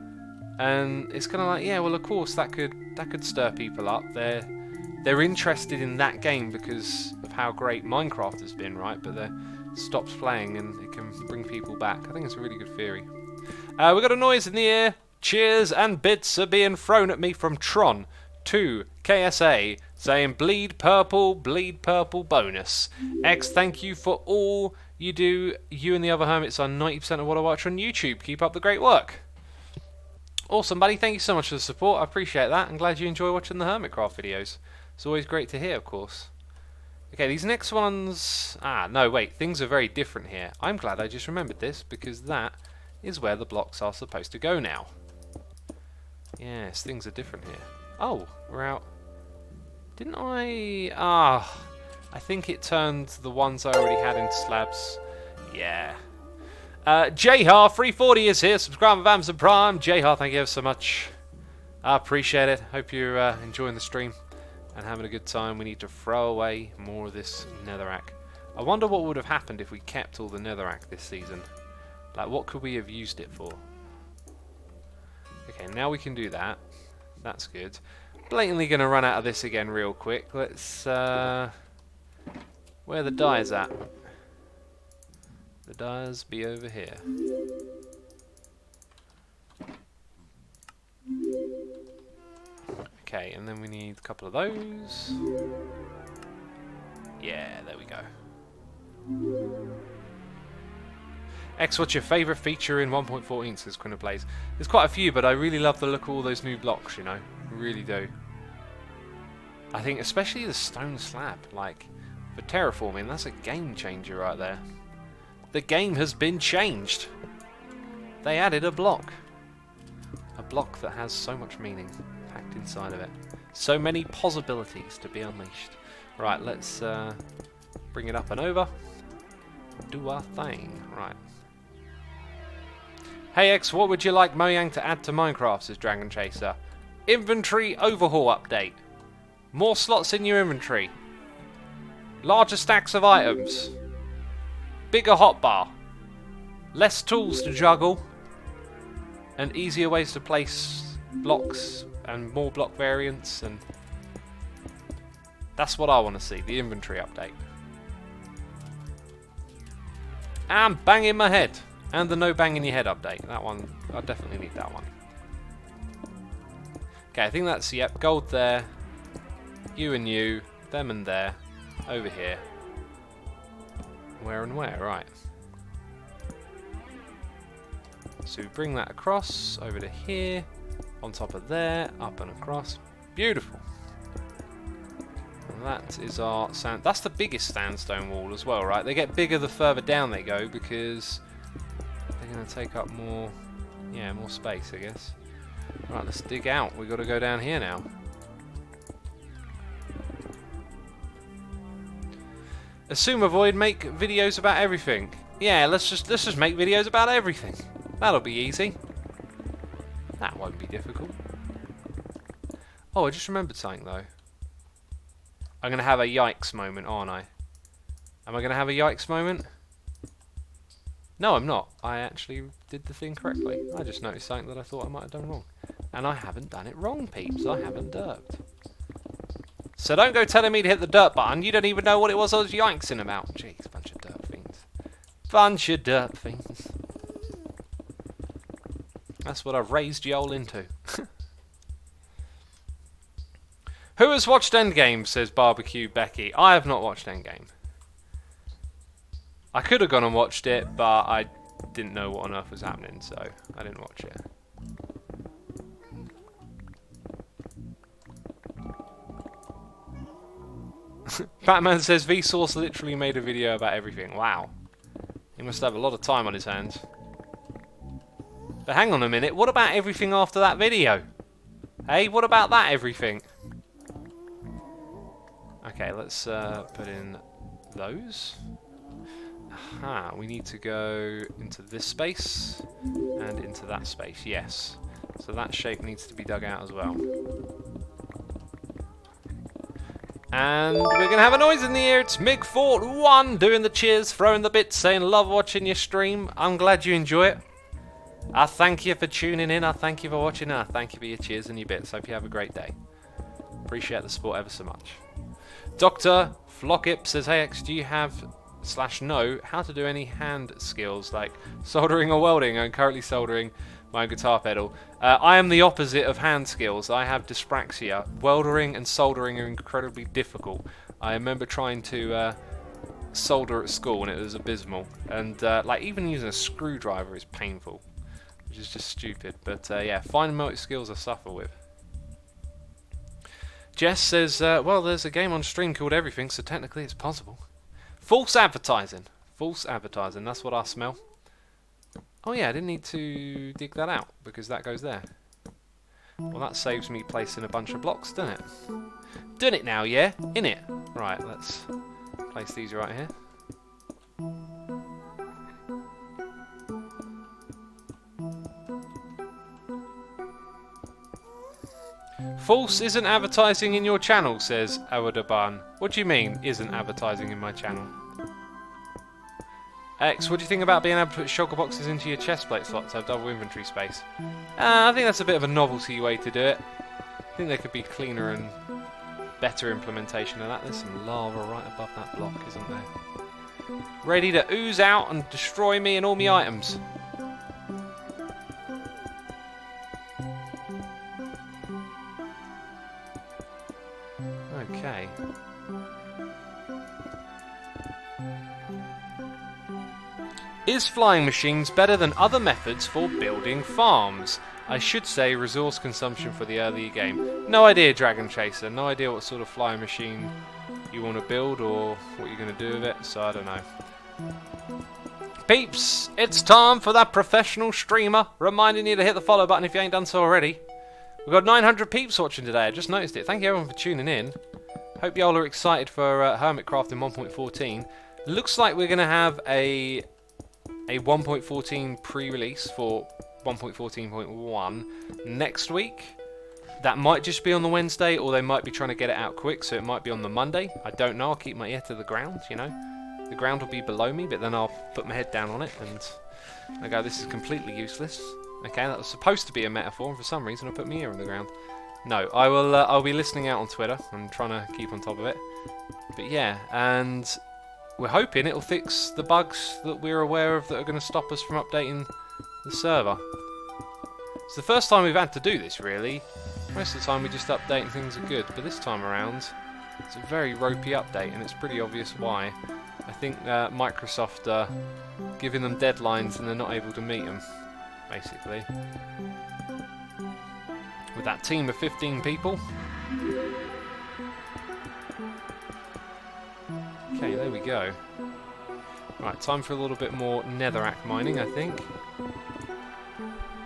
and it's kind of like, yeah, well, of course that could stir people up. They're interested in that game because of how great Minecraft has been, right? But they're stopped playing, and it can bring people back. I think it's a really good theory. We got a noise in the air. Cheers and bits are being thrown at me from Tron to KSA, saying bleed purple bonus. X, thank you for all you do. You and the other hermits are 90% of what I watch on YouTube. Keep up the great work. Awesome, buddy. Thank you so much for the support. I appreciate that. I'm glad you enjoy watching the Hermitcraft videos. It's always great to hear, of course. Okay, these next ones... Ah, no, wait. Things are very different here. I'm glad I just remembered this, because that is where the blocks are supposed to go now. Yes, things are different here. Oh, we're out. Didn't I... Ah, I think it turned the ones I already had into slabs. Yeah. Jhar340 is here. Subscribe with Amazon Prime. Jhar, thank you ever so much. I appreciate it. Hope you're enjoying the stream and having a good time. We need to throw away more of this netherrack. I wonder what would have happened if we kept all the netherrack this season. Like, what could we have used it for? Okay, now we can do that. That's good. Blatantly going to run out of this again real quick. Let's... where are the dyes at? The dyes be over here. Okay, and then we need a couple of those. Yeah, there we go. X, what's your favourite feature in 1.14, says Quinn of Blaze? There's quite a few, but I really love the look of all those new blocks, you know. I really do. I think especially the stone slab, like, for terraforming, that's a game changer right there. The game has been changed. They added a block. A block that has so much meaning packed inside of it. So many possibilities to be unleashed. Right, let's bring it up and over. Do our thing. Right. Hey X, what would you like Mojang to add to Minecraft, says Dragon Chaser? Inventory overhaul update. More slots in your inventory. Larger stacks of items. Bigger hotbar. Less tools to juggle. And easier ways to place blocks and more block variants, and that's what I want to see, the inventory update. And banging my head. And the no banging your head update. That one, I definitely need that one. Okay, I think that's, yep, gold there. you and you, them and there, over here. Where and where, right. So we bring that across, over to here, on top of there, up and across. Beautiful. And that is our sand. That's the biggest sandstone wall as well, right? They get bigger the further down they go because they're going to take up more, yeah, more space, I guess. Right, let's dig out. We've got to go down here now. Assume avoid make videos about everything. Yeah, let's just make videos about everything. That'll be easy. That won't be difficult. Oh, I just remembered something though. I'm gonna have a yikes moment, aren't I? Am I gonna have a yikes moment? No, I'm not. I actually did the thing correctly. I just noticed something that I thought I might have done wrong. And I haven't done it wrong, peeps. I haven't derped. So don't go telling me to hit the dirt button. You don't even know what it was I was yikesing about. Jeez, bunch of derp fiends. Bunch of derp fiends. That's what I've raised y'all into. Who has watched Endgame, says Barbecue Becky. I have not watched Endgame. I could have gone and watched it, but I didn't know what on earth was happening, so I didn't watch it. Batman says Vsauce literally made a video about everything. Wow. He must have a lot of time on his hands. But hang on a minute, what about everything after that video? Hey, what about that everything? Okay, let's put in those. Aha, we need to go into this space and into that space, yes. So that shape needs to be dug out as well. And we're going to have a noise in the ear. It's MigFort1 doing the cheers, throwing the bits, saying love watching your stream. I'm glad you enjoy it. I thank you for tuning in. I thank you for watching. And I thank you for your cheers and your bits. Hope you have a great day. Appreciate the support ever so much. Dr. Flockip says, hey X, do you have /know how to do any hand skills like soldering or welding? I'm currently soldering my guitar pedal. I am the opposite of hand skills. I have dyspraxia. Welding and soldering are incredibly difficult. I remember trying to solder at school and it was abysmal. And like even using a screwdriver is painful, which is just stupid. But yeah, fine motor skills I suffer with. Jess says, well, there's a game on stream called Everything, so technically it's possible. False advertising. False advertising, that's what I smell. Oh yeah, I didn't need to dig that out, because that goes there. Well, that saves me placing a bunch of blocks, doesn't it? Done it now, yeah? In it. Right, let's place these right here. False isn't advertising in your channel, says Awadaban. What do you mean, isn't advertising in my channel? X, what do you think about being able to put shulker boxes into your chest plate slots to have double inventory space? I think that's a bit of a novelty way to do it. I think there could be cleaner and better implementation of that. There's some lava right above that block, isn't there? Ready to ooze out and destroy me and all my items. Okay. Is flying machines better than other methods for building farms? I should say resource consumption for the earlier game. No idea, Dragon Chaser. No idea what sort of flying machine you want to build or what you're going to do with it, so I don't know. Peeps, it's time for that professional streamer. Reminding you to hit the follow button if you ain't done so already. We've got 900 peeps watching today. I just noticed it. Thank you everyone for tuning in. Hope y'all are excited for Hermitcraft in 1.14. Looks like we're going to have a 1.14 pre-release for 1.14.1 next week. That might just be on the Wednesday, or they might be trying to get it out quick, so it might be on the Monday. I don't know. I'll keep my ear to the ground, you know. The ground will be below me, but then I'll put my head down on it and I go, this is completely useless. Okay, that was supposed to be a metaphor, and for some reason I put my ear on the ground. No, I will. I'll be listening out on Twitter and trying to keep on top of it. But yeah, and we're hoping it'll fix the bugs that we're aware of that are going to stop us from updating the server. It's the first time we've had to do this, really. Most of the time we just update and things are good, but this time around It's a very ropey update, and it's pretty obvious why. I think Microsoft are giving them deadlines and they're not able to meet them, basically. With that team of 15 people. Okay, there we go. Right, time for a little bit more netherrack mining, I think.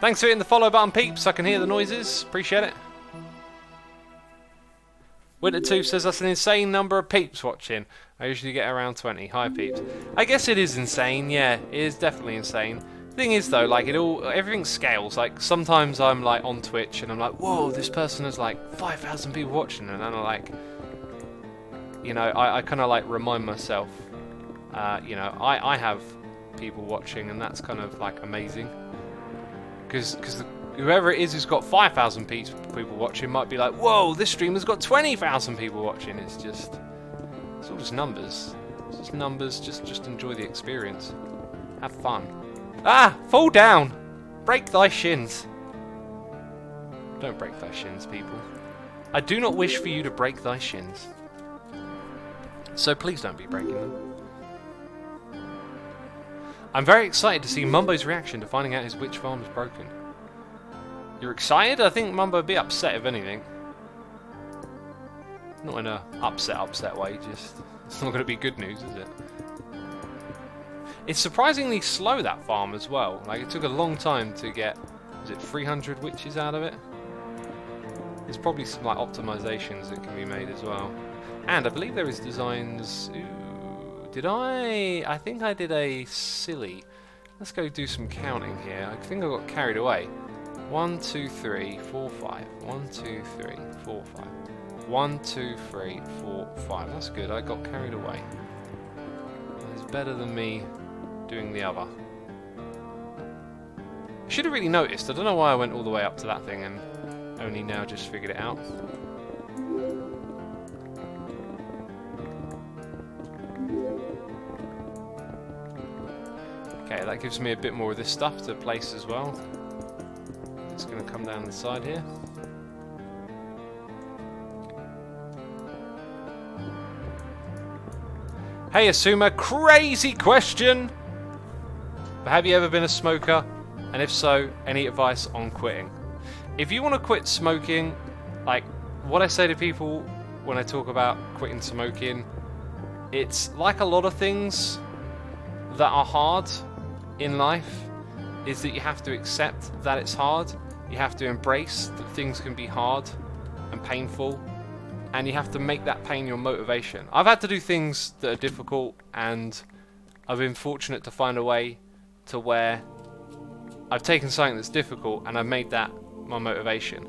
Thanks for hitting the follow button, peeps. I can hear the noises. Appreciate it. Winter2 says that's an insane number of peeps watching. I usually get around 20. Hi, peeps. I guess it is insane. Yeah, it is definitely insane. Thing is though, like everything scales. Like sometimes I'm like on Twitch and I'm like, whoa, this person has like 5,000 people watching, and then I'm like, you know, I kind of like remind myself, you know, I have people watching, and that's kind of like amazing, because whoever it is who's got 5,000 people watching might be like, whoa, this streamer's got 20,000 people watching. It's all just numbers. It's just numbers. Just enjoy the experience. Have fun. Ah! Fall down! Break thy shins. Don't break thy shins, people. I do not wish for you to break thy shins. So please don't be breaking them. I'm very excited to see Mumbo's reaction to finding out his witch farm is broken. You're excited? I think Mumbo would be upset if anything. Not in a upset way, just... It's not going to be good news, is it? It's surprisingly slow, that farm, as well. Like, it took a long time to get... Is it 300 witches out of it? There's probably some, like, optimizations that can be made as well. And I believe there is designs... Ooh, did I... I think I did a silly... Let's go do some counting here. I think I got carried away. 1, 2, 3, 4, 5. 1, 2, 3, 4, 5. 1, 2, 3, 4, 5. That's good. I got carried away. It's better than me doing the other. I should have really noticed. I don't know why I went all the way up to that thing and only now just figured it out. Okay, that gives me a bit more of this stuff to place as well. It's going to come down the side here. Hey Asuma, crazy question! But have you ever been a smoker? And if so, any advice on quitting? If you want to quit smoking, like what I say to people when I talk about quitting smoking, it's like a lot of things that are hard in life, is that you have to accept that it's hard. You have to embrace that things can be hard and painful, and you have to make that pain your motivation. I've had to do things that are difficult, and I've been fortunate to find a way to where I've taken something that's difficult and I've made that my motivation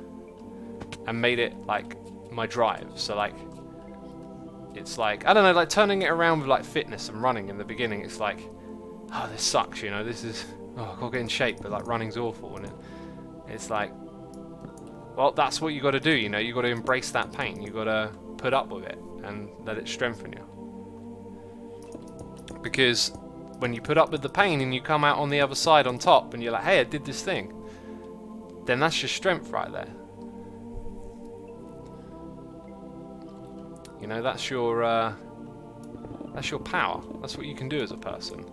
and made it like my drive. So like, it's like, I don't know, like turning it around with like fitness and running in the beginning. It's like, oh, this sucks, you know, this is, oh, I've got to get in shape, but like running's awful, and it's like, well, that's what you got to do, you know, you got to embrace that pain, you got to put up with it and let it strengthen you. Because when you put up with the pain and you come out on the other side on top and you're like, hey, I did this thing, then that's your strength right there. You know, that's your power. That's what you can do as a person.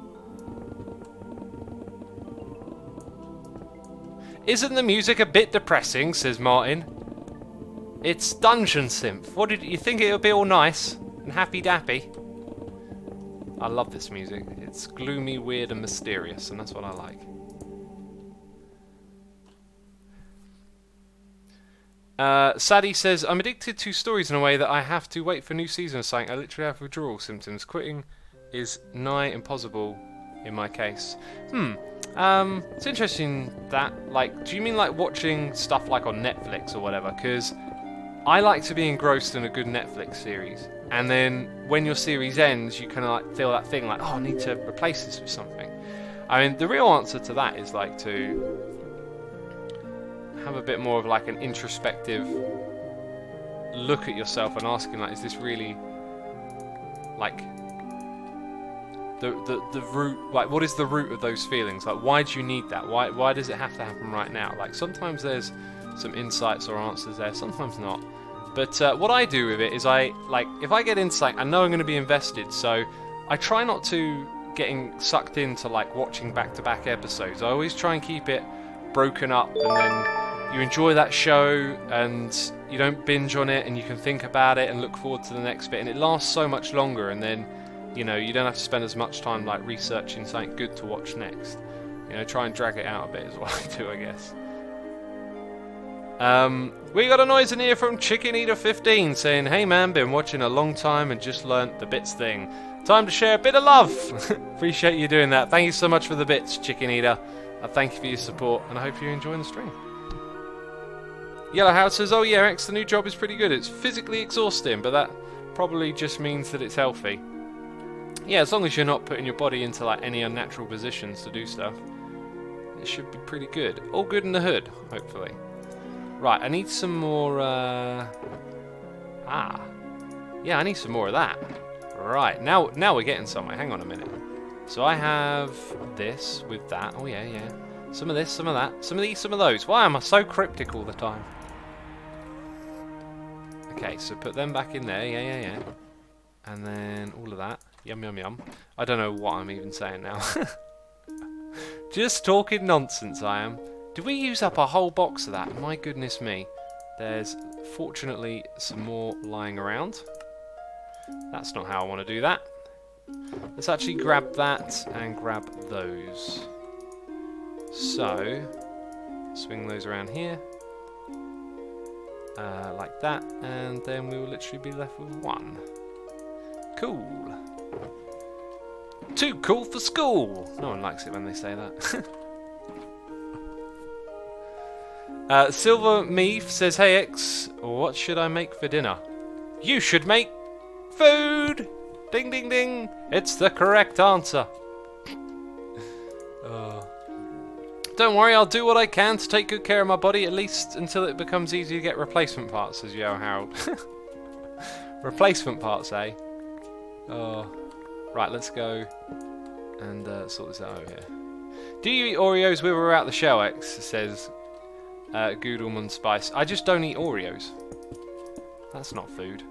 Isn't the music a bit depressing, says Martin. It's Dungeon Synth. What did you think? It would be all nice and happy dappy? I love this music. It's gloomy, weird and mysterious, and that's what I like. Sadie says, I'm addicted to stories in a way that I have to wait for new season or something. I literally have withdrawal symptoms. Quitting is nigh impossible in my case. It's interesting that, like, do you mean like watching stuff like on Netflix or whatever? Because I like to be engrossed in a good Netflix series, and then when your series ends, you kind of like feel that thing like, oh, I need to replace this with something. I mean, the real answer to that is like to have a bit more of like an introspective look at yourself and asking, like, is this really like the root, like what is the root of those feelings? Like, why do you need that? Why does it have to happen right now? Like, sometimes there's some insights or answers there, sometimes not. But what I do with it is if I get into something, I know I'm going to be invested, so I try not to getting sucked into like watching back-to-back episodes. I always try and keep it broken up, and then you enjoy that show and you don't binge on it, and you can think about it and look forward to the next bit, and it lasts so much longer, and then you know you don't have to spend as much time like researching something good to watch next. You know, try and drag it out a bit is what I do, I guess. We got a noise in here from Chicken Eater 15 saying, "Hey man, been watching a long time and just learnt the bits thing. Time to share a bit of love." Appreciate you doing that. Thank you so much for the bits, Chicken Eater. I thank you for your support, and I hope you're enjoying the stream. Yellow House says, "Oh yeah, X, the new job is pretty good. It's physically exhausting, but that probably just means that it's healthy." Yeah, as long as you're not putting your body into like any unnatural positions to do stuff, it should be pretty good. All good in the hood, hopefully. Right, I need some more, yeah, I need some more of that. Right, now we're getting somewhere. Hang on a minute. So I have this with that. Oh, yeah. Some of this, some of that. Some of these, some of those. Why am I so cryptic all the time? Okay, so put them back in there. Yeah. And then all of that. Yum. I don't know what I'm even saying now. Just talking nonsense, I am. Did we use up a whole box of that? My goodness me. There's fortunately some more lying around. That's not how I want to do that. Let's actually grab that and grab those. So, swing those around here. Like that. And then we will literally be left with one. Cool. Too cool for school! No one likes it when they say that. Silver Meath says, "Hey X, what should I make for dinner?" You should make food! Ding ding ding! It's the correct answer. Don't worry, I'll do what I can to take good care of my body, at least until it becomes easy to get replacement parts, says Yo Harold. Replacement parts, eh? Oh. Right, let's go and sort this out over here. Do you eat Oreos with or without the shell, X? Says Goodleman Spice. I just don't eat Oreos. That's not food.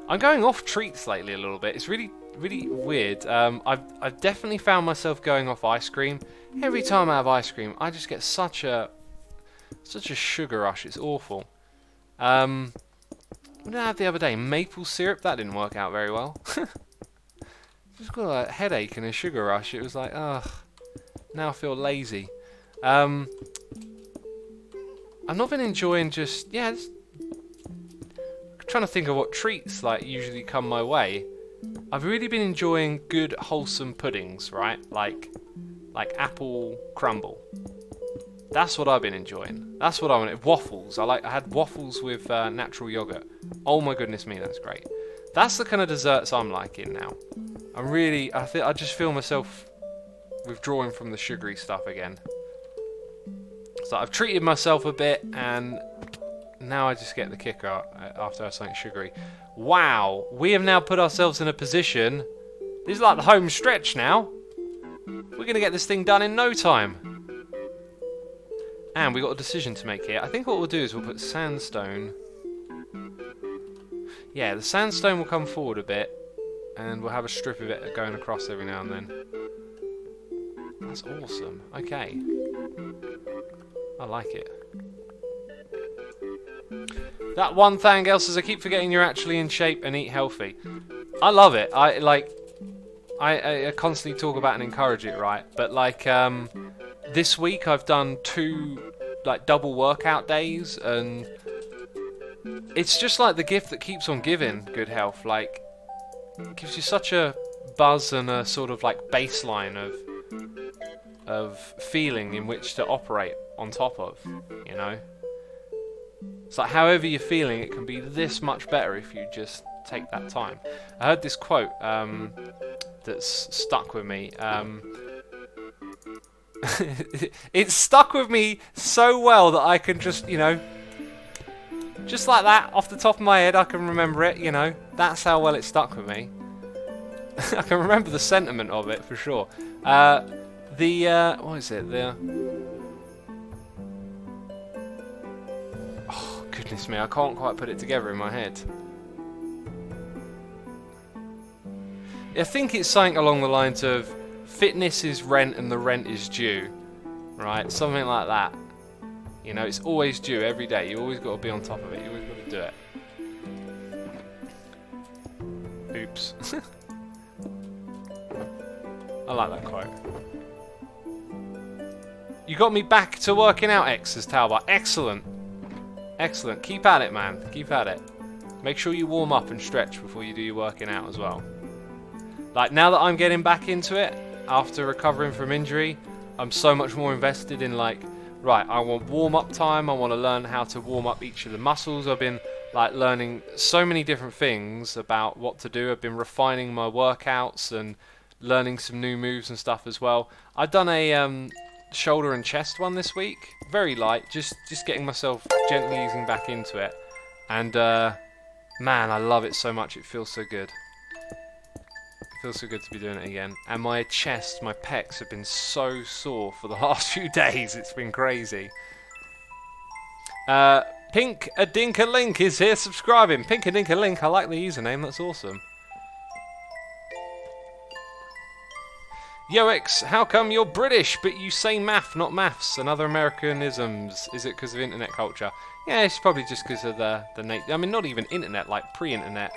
I'm going off treats lately a little bit. It's really weird. I've definitely found myself going off ice cream. Every time I have ice cream, I just get such a sugar rush. It's awful. What did I have the other day? Maple syrup? That didn't work out very well. Just got a headache and a sugar rush. It was like, ugh. Now I feel lazy. I've not been enjoying just trying to think of what treats like usually come my way. I've really been enjoying good wholesome puddings, right? Like apple crumble. That's what I've been enjoying. That's what I wanted. Waffles. I had waffles with natural yogurt. Oh my goodness me, that's great. That's the kind of desserts I'm liking now. I just feel myself withdrawing from the sugary stuff again. So I've treated myself a bit, and now I just get the kick out after I have something sugary. Wow, we have now put ourselves in a position. This is like the home stretch now. We're going to get this thing done in no time. And we've got a decision to make here. I think what we'll do is we'll put sandstone. Yeah, the sandstone will come forward a bit, and we'll have a strip of it going across every now and then. That's awesome. Okay. I like it. That one thing else is I keep forgetting you're actually in shape and eat healthy. I love it. I constantly talk about and encourage it, right? But this week I've done 2 double workout days, and it's just like the gift that keeps on giving. Good health, it gives you such a buzz and a sort of baseline of feeling in which to operate on top of, you know. It's like however you're feeling, it can be this much better if you just take that time. I heard this quote that's stuck with me. It's stuck with me so well that I can just, just like that, off the top of my head, I can remember it, That's how well it stuck with me. I can remember the sentiment of it, for sure. What is it? Goodness me, I can't quite put it together in my head. I think it's something along the lines of fitness is rent and the rent is due, right? Something like that. You know, it's always due every day. You always got to be on top of it. You always got to do it. Oops. I like that quote. You got me back to working out, X, says Talbot. Excellent. Excellent. Keep at it, man. Keep at it. Make sure you warm up and stretch before you do your working out as well. Like, now that I'm getting back into it, after recovering from injury, I'm so much more invested in, like, right, I want warm-up time, I want to learn how to warm up each of the muscles. I've been, like, learning so many different things about what to do. I've been refining my workouts and learning some new moves and stuff as well. I've done a shoulder and chest one this week. Very light, just getting myself gently easing back into it. And, man, I love it so much. It feels so good. It feels so good to be doing it again. And my chest, my pecs have been so sore for the last few days. It's been crazy. Pink Adinka Link is here subscribing. Pink Adinka Link, I like the username. That's awesome. Yoix, how come you're British but you say math, not maths, and other Americanisms? Is it because of internet culture? Yeah, it's probably just because of the nature. I mean, not even internet, like pre-internet.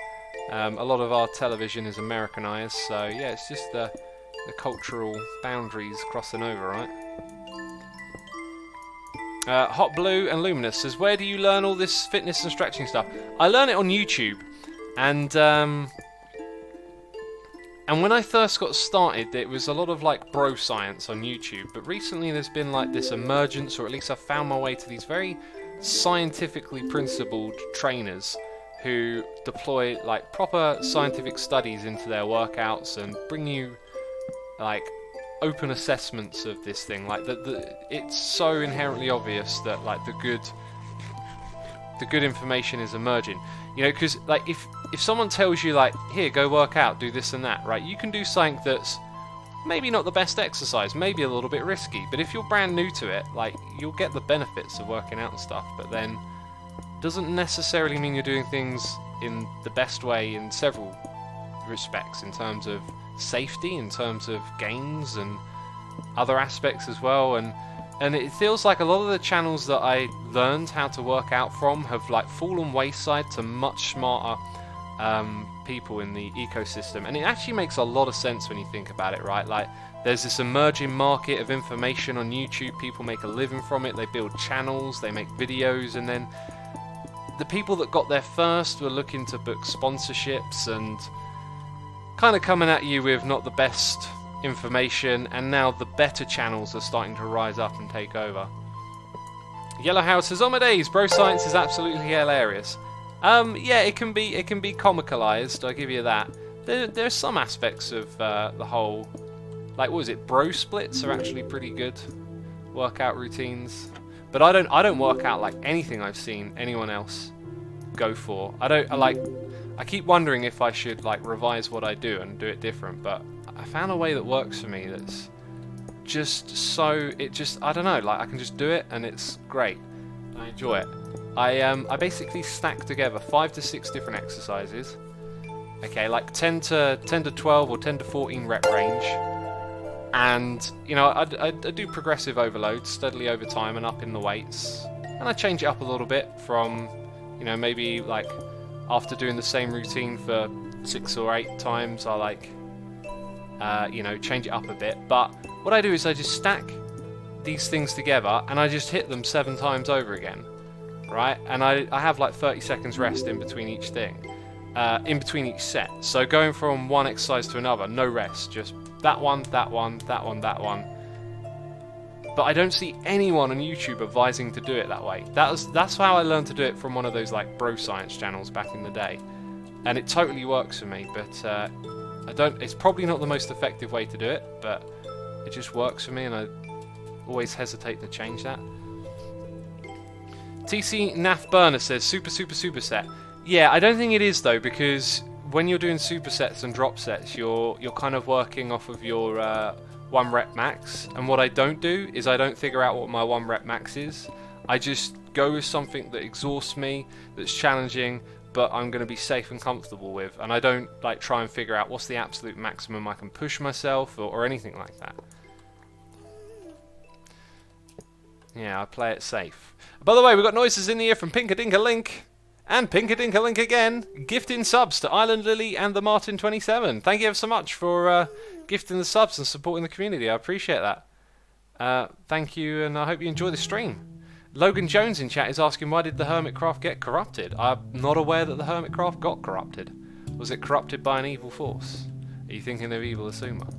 A lot of our television is Americanized, so yeah, it's just the cultural boundaries crossing over, right? Hot Blue and Luminous says, where do you learn all this fitness and stretching stuff? I learn it on YouTube, and when I first got started, it was a lot of like bro science on YouTube, but recently there's been like this emergence, or at least I've found my way to these very scientifically principled trainers who deploy like proper scientific studies into their workouts and bring you like open assessments of this thing. Like it's so inherently obvious that like the good information is emerging. You know, because like if someone tells you like, here, go work out, do this and that, right? You can do something that's maybe not the best exercise, maybe a little bit risky, but if you're brand new to it, like you'll get the benefits of working out and stuff, but then doesn't necessarily mean you're doing things in the best way in several respects, in terms of safety, in terms of gains and other aspects as well. And it feels like a lot of the channels that I learned how to work out from have like fallen wayside to much smarter people in the ecosystem. And it actually makes a lot of sense when you think about it, right? Like there's this emerging market of information on YouTube. People make a living from it. They build channels, they make videos, and then the people that got there first were looking to book sponsorships and kind of coming at you with not the best information, and now the better channels are starting to rise up and take over. Yellow House says, "Oh my days, bro science is absolutely hilarious." Yeah, it can be comicalized. I'll give you that. There's some aspects of the whole, like, what was it? Bro splits are actually pretty good workout routines. But I don't work out like anything I've seen anyone else go for. I keep wondering if I should like revise what I do and do it different, but I found a way that works for me that's just so, I don't know, like I can just do it and it's great. I enjoy it. I basically stack together 5 to 6 different exercises. Okay, like 10 to 12 or 10 to 14 rep range. And, you know, I do progressive overload steadily over time and up in the weights. And I change it up a little bit from, you know, maybe like after doing the same routine for 6 or 8 times, I like, you know, change it up a bit. But what I do is I just stack these things together and I just hit them 7 times over again, right? And I have like 30 seconds rest in between each thing, in between each set. So going from one exercise to another, no rest, just that one, that one, that one, that one. But I don't see anyone on YouTube advising to do it that way. That's how I learned to do it from one of those like bro science channels back in the day, and it totally works for me. But it's probably not the most effective way to do it, but it just works for me, and I always hesitate to change that. TC Naf Burner says super set. Yeah, I don't think it is though, because when you're doing supersets and drop sets, you're kind of working off of your 1 rep max, and what I don't do is I don't figure out what my 1 rep max is. I just go with something that exhausts me, that's challenging, but I'm going to be safe and comfortable with, and I don't like try and figure out what's the absolute maximum I can push myself or anything like that. Yeah, I play it safe. By the way, we've got noises in the ear from Pinkadinkalink. And Pinkadinkalink again, gifting subs to Island Lily and the Martin27. Thank you ever so much for gifting the subs and supporting the community. I appreciate that. Thank you, and I hope you enjoy the stream. Logan Jones in chat is asking, why did the Hermitcraft get corrupted? I'm not aware that the Hermitcraft got corrupted. Was it corrupted by an evil force? Are you thinking of Evil Asuma?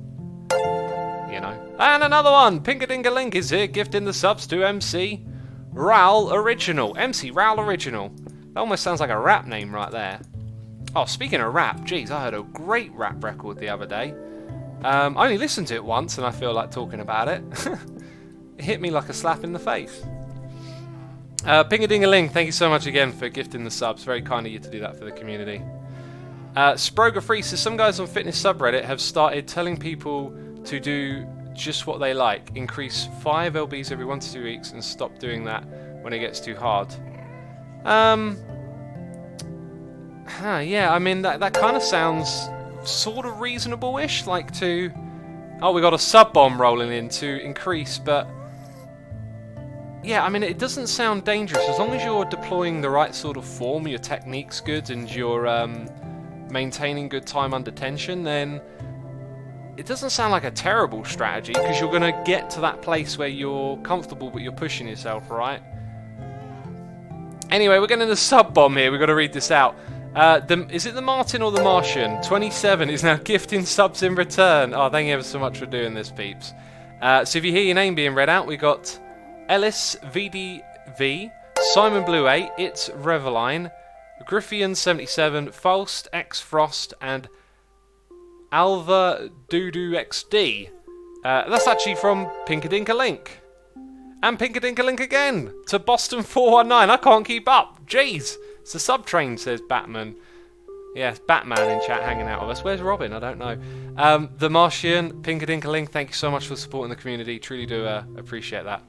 You know. And another one! Pinkadinkalink is here, gifting the subs to MC Raul Original. MC Raul Original. That almost sounds like a rap name right there. Oh, speaking of rap, jeez, I heard a great rap record the other day. I only listened to it once and I feel like talking about it. It hit me like a slap in the face. Pingadingaling, thank you so much again for gifting the subs. Very kind of you to do that for the community. Sproga Free says, some guys on fitness subreddit have started telling people to do just what they like. Increase 5 lbs every 1 to 2 weeks and stop doing that when it gets too hard. Yeah, I mean, that kind of sounds sort of reasonable-ish, like to... Oh, we got a sub-bomb rolling in to increase, but... Yeah, I mean, it doesn't sound dangerous. As long as you're deploying the right sort of form, your technique's good, and you're maintaining good time under tension, then it doesn't sound like a terrible strategy, because you're going to get to that place where you're comfortable, but you're pushing yourself, right? Anyway, we're getting a sub-bomb here. We've got to read this out. Is it the Martin or the Martian? 27 is now gifting subs in return. Oh, thank you ever so much for doing this, peeps. So if you hear your name being read out, we got Ellis VDV, Simon Blue 8, It's Reveline, Griffian 77, Faust X Frost, and Alva Doodoo XD. That's actually from Pinkadinkalink. And Pinkadinkalink again to Boston 419. I can't keep up. Jeez. It's a sub train, says Batman. Yes, Batman in chat hanging out with us. Where's Robin? I don't know. The Martian, Pinkadinkalink, thank you so much for supporting the community. Truly do appreciate that.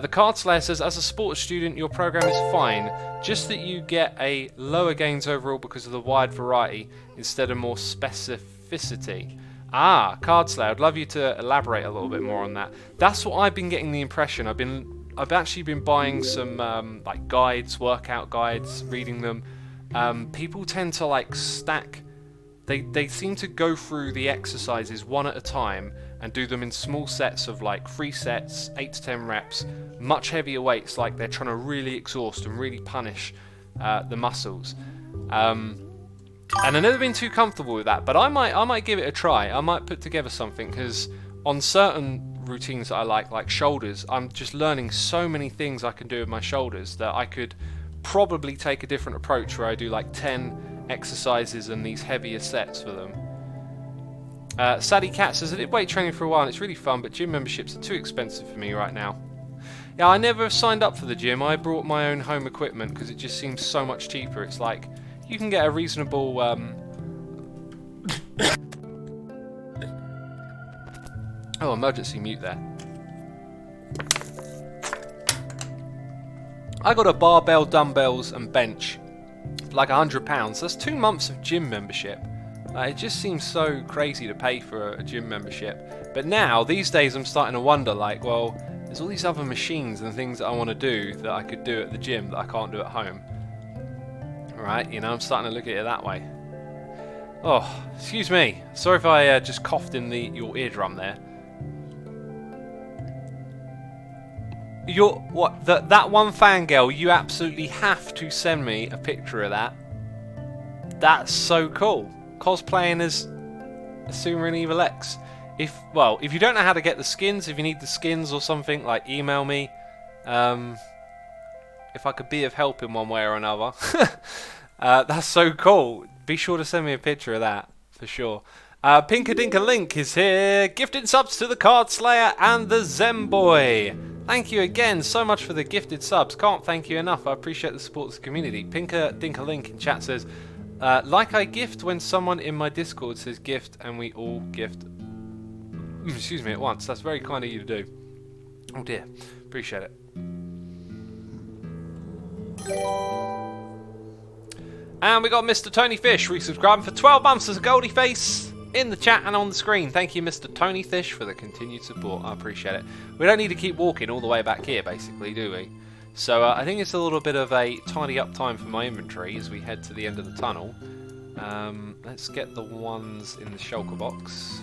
The Card Slayer says, as a sports student, your program is fine. Just that you get a lower gains overall because of the wide variety instead of more specificity. Ah, Card Slayer, I'd love you to elaborate a little bit more on that. That's what I've been getting the impression. I've actually been buying some like guides, workout guides, reading them. People tend to like stack. They seem to go through the exercises one at a time and do them in small sets of like 3 sets, 8 to 10 reps, much heavier weights, like they're trying to really exhaust and really punish the muscles. And I've never been too comfortable with that, but I might give it a try. I might put together something, because on certain routines that I like shoulders, I'm just learning so many things I can do with my shoulders that I could probably take a different approach where I do like 10 exercises and these heavier sets for them. Sadie Cat says, I did weight training for a while and it's really fun, but gym memberships are too expensive for me right now. Yeah, I never signed up for the gym. I brought my own home equipment because it just seems so much cheaper. It's like, you can get a reasonable... Oh, emergency mute there. I got a barbell, dumbbells and bench for like £100. That's 2 months of gym membership. It just seems so crazy to pay for a gym membership. But now, these days, I'm starting to wonder, like, well, there's all these other machines and things that I want to do that I could do at the gym that I can't do at home. Right, you know, I'm starting to look at it that way. Oh, excuse me. Sorry if I just coughed in your eardrum there. That one fangirl, you absolutely have to send me a picture of that. That's so cool. Cosplaying as Asuma and Evil X. If you don't know how to get the skins, if you need the skins or something, like email me. If I could be of help in one way or another. That's so cool. Be sure to send me a picture of that, for sure. Pinkadinkalink is here, gifted subs to the Card Slayer and the Zemboy. Thank you again so much for the gifted subs. Can't thank you enough. I appreciate the support of the community. Pinkadinkalink in chat says, like I gift when someone in my Discord says gift and we all gift. Excuse me, at once. That's very kind of you to do. Oh dear. Appreciate it. And we got Mr. Tony Fish resubscribing for 12 months as a Goldie Face in the chat and on the screen. Thank you, Mr. Tony Fish, for the continued support. I appreciate it. We don't need to keep walking all the way back here, basically, do we? So I think it's a little bit of a tidy up time for my inventory as we head to the end of the tunnel. Let's get the ones in the shulker box.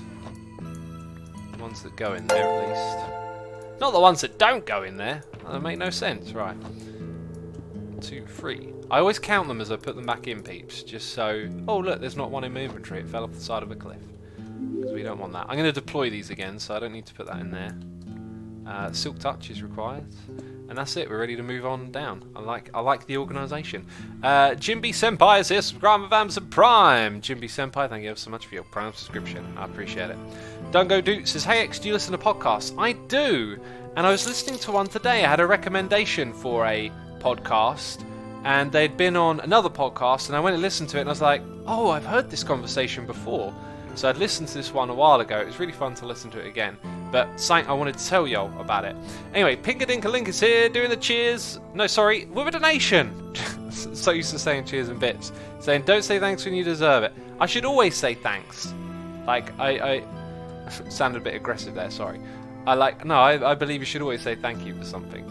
The ones that go in there, at least. Not the ones that don't go in there. That make no sense. Right. 2, 3. I always count them as I put them back in, peeps, just so... Oh, look, there's not one in my inventory. It fell off the side of a cliff. Because we don't want that. I'm going to deploy these again, so I don't need to put that in there. Silk Touch is required. And that's it. We're ready to move on down. I like the organisation. Jimby Senpai is here. Subscribe with Amazon Prime. Jimby Senpai, thank you ever so much for your Prime subscription. I appreciate it. Dungo Doot says, "Hey X, do you listen to podcasts?" I do. And I was listening to one today. I had a recommendation for a podcast. And they'd been on another podcast. And I went and listened to it. And I was like, oh, I've heard this conversation before. So I'd listened to this one a while ago. It was really fun to listen to it again. But something I wanted to tell y'all about it. Anyway, Pinkadinkalink is here doing the cheers. No, sorry, with a donation. So used to saying cheers and bits. Saying, don't say thanks when you deserve it. I should always say thanks. Like, I sounded a bit aggressive there, sorry. I believe you should always say thank you for something.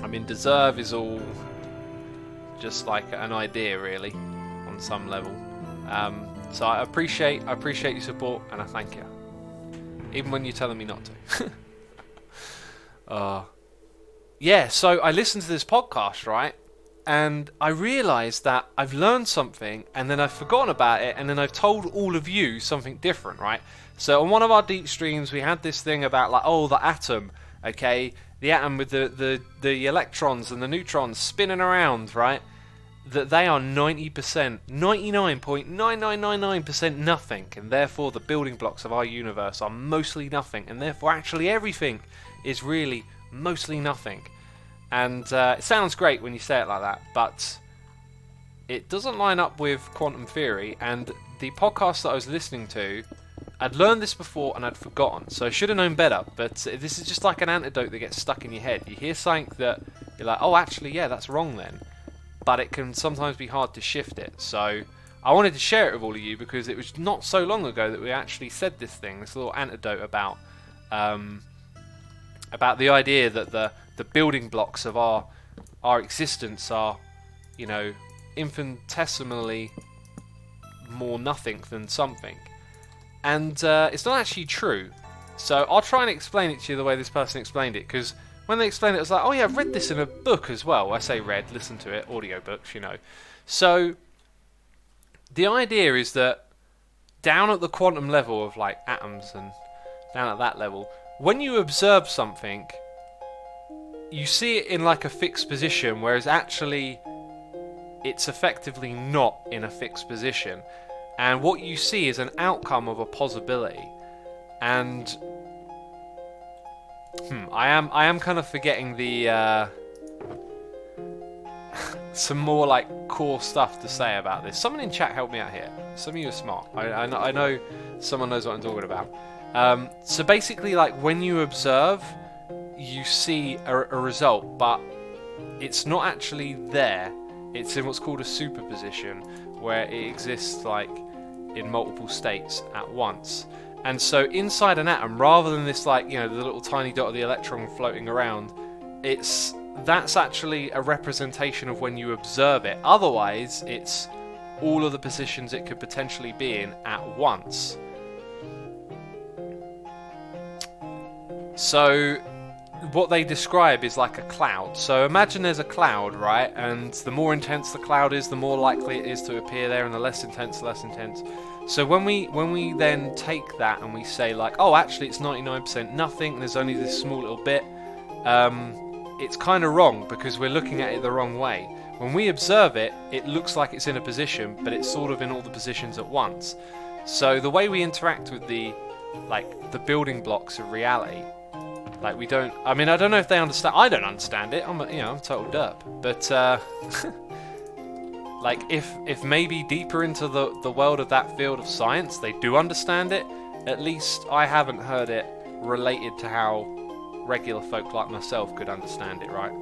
I mean, deserve is all just like an idea, really, on some level. So I appreciate your support, and I thank you. Even when you're telling me not to. Yeah, so I listened to this podcast, right? And I realised that I've learned something, and then I've forgotten about it, and then I've told all of you something different, right? So on one of our deep streams, we had this thing about, like, oh, the atom, okay? The atom with the electrons and the neutrons spinning around, right? That they are 90%, 99.9999% nothing, and therefore the building blocks of our universe are mostly nothing, and therefore actually everything is really mostly nothing. And it sounds great when you say it like that, but it doesn't line up with quantum theory. And the podcast that I was listening to, I'd learned this before and I'd forgotten, so I should have known better. But this is just like an antidote that gets stuck in your head. You hear something that you're like, oh, actually, yeah, that's wrong then. But it can sometimes be hard to shift it. So I wanted to share it with all of you because it was not so long ago that we actually said this thing, this little antidote about the idea that the building blocks of our existence are, you know, infinitesimally more nothing than something. And it's not actually true. So I'll try and explain it to you the way this person explained it, because when they explained it, it was like, oh yeah, I've read this in a book as well. I say read, listen to it, audiobooks, you know. So the idea is that down at the quantum level of like atoms and down at that level, when you observe something, you see it in like a fixed position, whereas actually it's effectively not in a fixed position. And what you see is an outcome of a possibility. And I am kind of forgetting the some more like core stuff to say about this. Someone in chat help me out here. Some of you are smart. I know someone knows what I'm talking about. So basically, like when you observe, you see a result, but it's not actually there. It's in what's called a superposition, where it exists like in multiple states at once. And so inside an atom, rather than this like, you know, the little tiny dot of the electron floating around, that's actually a representation of when you observe it. Otherwise, it's all of the positions it could potentially be in at once. So what they describe is like a cloud. So imagine there's a cloud, right? And the more intense the cloud is, the more likely it is to appear there, and the less intense, the less intense. So when we then take that and we say like, oh, actually it's 99% nothing, and there's only this small little bit, it's kind of wrong because we're looking at it the wrong way. When we observe it, it looks like it's in a position, but it's sort of in all the positions at once. So the way we interact with the building blocks of reality, like we don't. I mean, I don't know if they understand. I don't understand it. I'm a total derp. But like if maybe deeper into the world of that field of science, they do understand it. At least I haven't heard it related to how regular folk like myself could understand it, right?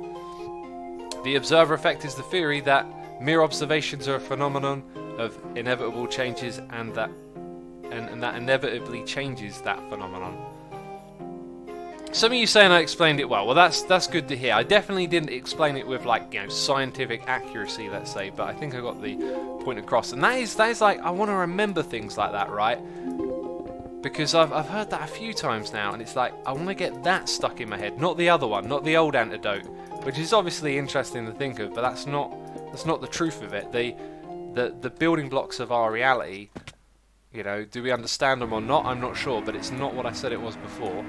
The observer effect is the theory that mere observations are a phenomenon of inevitable changes and that inevitably changes that phenomenon. Some of you saying I explained it well. Well, that's good to hear. I definitely didn't explain it with like, you know, scientific accuracy, let's say, but I think I got the point across. And that is like, I want to remember things like that, right? Because I've heard that a few times now, and it's like I want to get that stuck in my head, not the other one, not the old antidote, which is obviously interesting to think of, but that's not the truth of it. The building blocks of our reality, you know, do we understand them or not? I'm not sure, but it's not what I said it was before.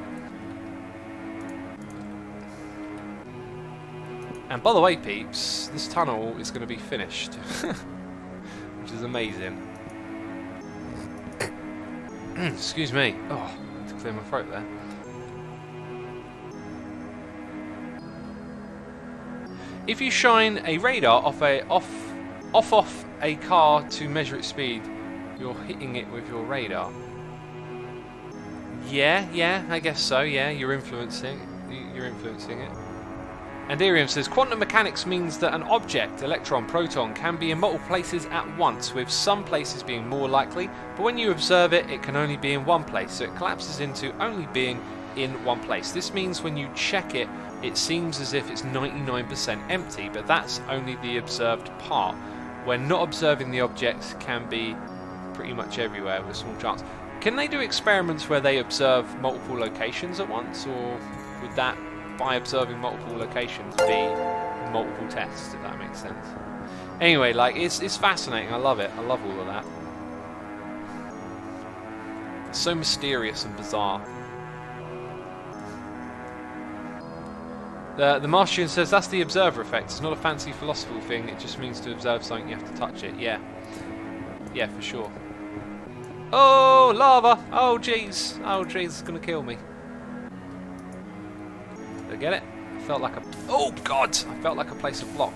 And by the way, peeps, this tunnel is going to be finished, which is amazing. Excuse me. Oh, I had to clear my throat there. If you shine a radar off a car to measure its speed, you're hitting it with your radar. Yeah, I guess so. Yeah, you're influencing it. Anderium says, quantum mechanics means that an object, electron, proton, can be in multiple places at once, with some places being more likely, but when you observe it, it can only be in one place, so it collapses into only being in one place. This means when you check it, it seems as if it's 99% empty, but that's only the observed part. When not observing, the objects can be pretty much everywhere with a small chance. Can they do experiments where they observe multiple locations at once, or would that, by observing multiple locations, be multiple tests, if that makes sense? Anyway, like, it's fascinating. I love it. I love all of that. It's so mysterious and bizarre. The Martian says that's the observer effect. It's not a fancy philosophical thing. It just means to observe something you have to touch it. Yeah, for sure. Oh, lava! Oh, jeez! It's gonna kill me. Did I get it? I felt like a... Oh, God! I felt like a place of block.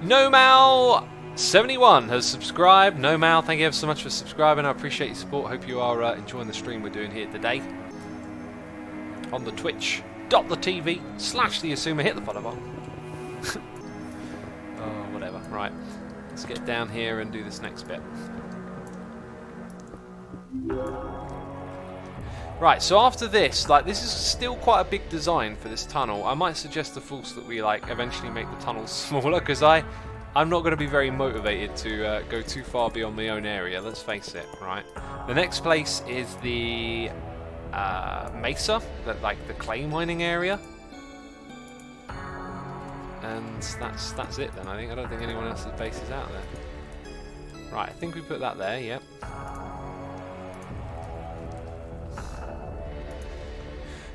NoMal71 has subscribed. NoMal, thank you ever so much for subscribing. I appreciate your support. Hope you are enjoying the stream we're doing here today. On the Twitch.tv/theAssumer. Hit the follow button. Oh, whatever. Right. Let's get down here and do this next bit. Right, so after this, like, this is still quite a big design for this tunnel. I might suggest to Fools that we, like, eventually make the tunnel smaller, because I'm not going to be very motivated to go too far beyond my own area, let's face it, right? The next place is the Mesa, like the clay mining area. And that's it then, I think. I don't think anyone else's base is out there. Right, I think we put that there, yep.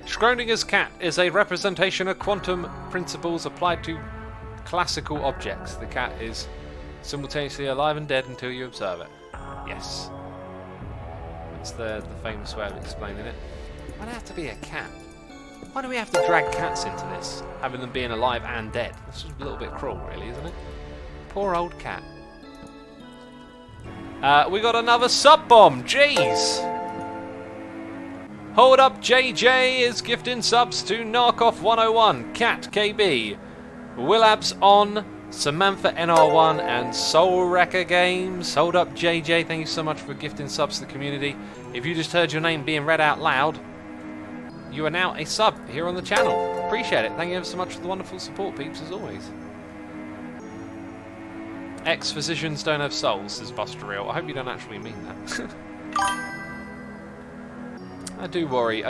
Schrodinger's cat is a representation of quantum principles applied to classical objects. The cat is simultaneously alive and dead until you observe it. Yes. That's the famous way of explaining it. Why'd it have to be a cat? Why do we have to drag cats into this, having them being alive and dead? That's just a little bit cruel, really, isn't it? Poor old cat. We got another sub bomb. Jeez. Hold up, JJ is gifting subs to Narcoff 101, Cat KB, Willabs on, Samantha NR1, and Soul Wrecker Games. Hold up, JJ, thank you so much for gifting subs to the community. If you just heard your name being read out loud, you are now a sub here on the channel. Appreciate it. Thank you ever so much for the wonderful support, peeps, as always. Ex-physicians don't have souls, says Buster Real. I hope you don't actually mean that. I do worry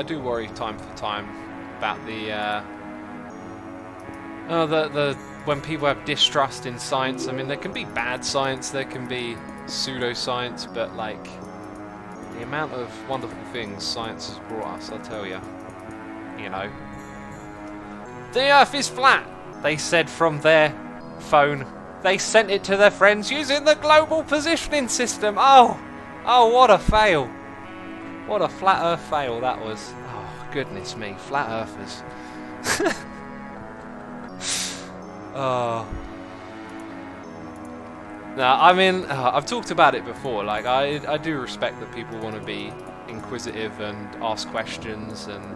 time for time about the when people have distrust in science. I mean, there can be bad science, there can be pseudoscience, but like the amount of wonderful things science has brought us, I tell you, you know. The Earth is flat, they said from their phone. They sent it to their friends using the global positioning system. Oh, what a fail. What a flat earth fail that was. Oh, goodness me, flat earthers. Oh. Now, I mean, I've talked about it before. Like, I do respect that people want to be inquisitive and ask questions and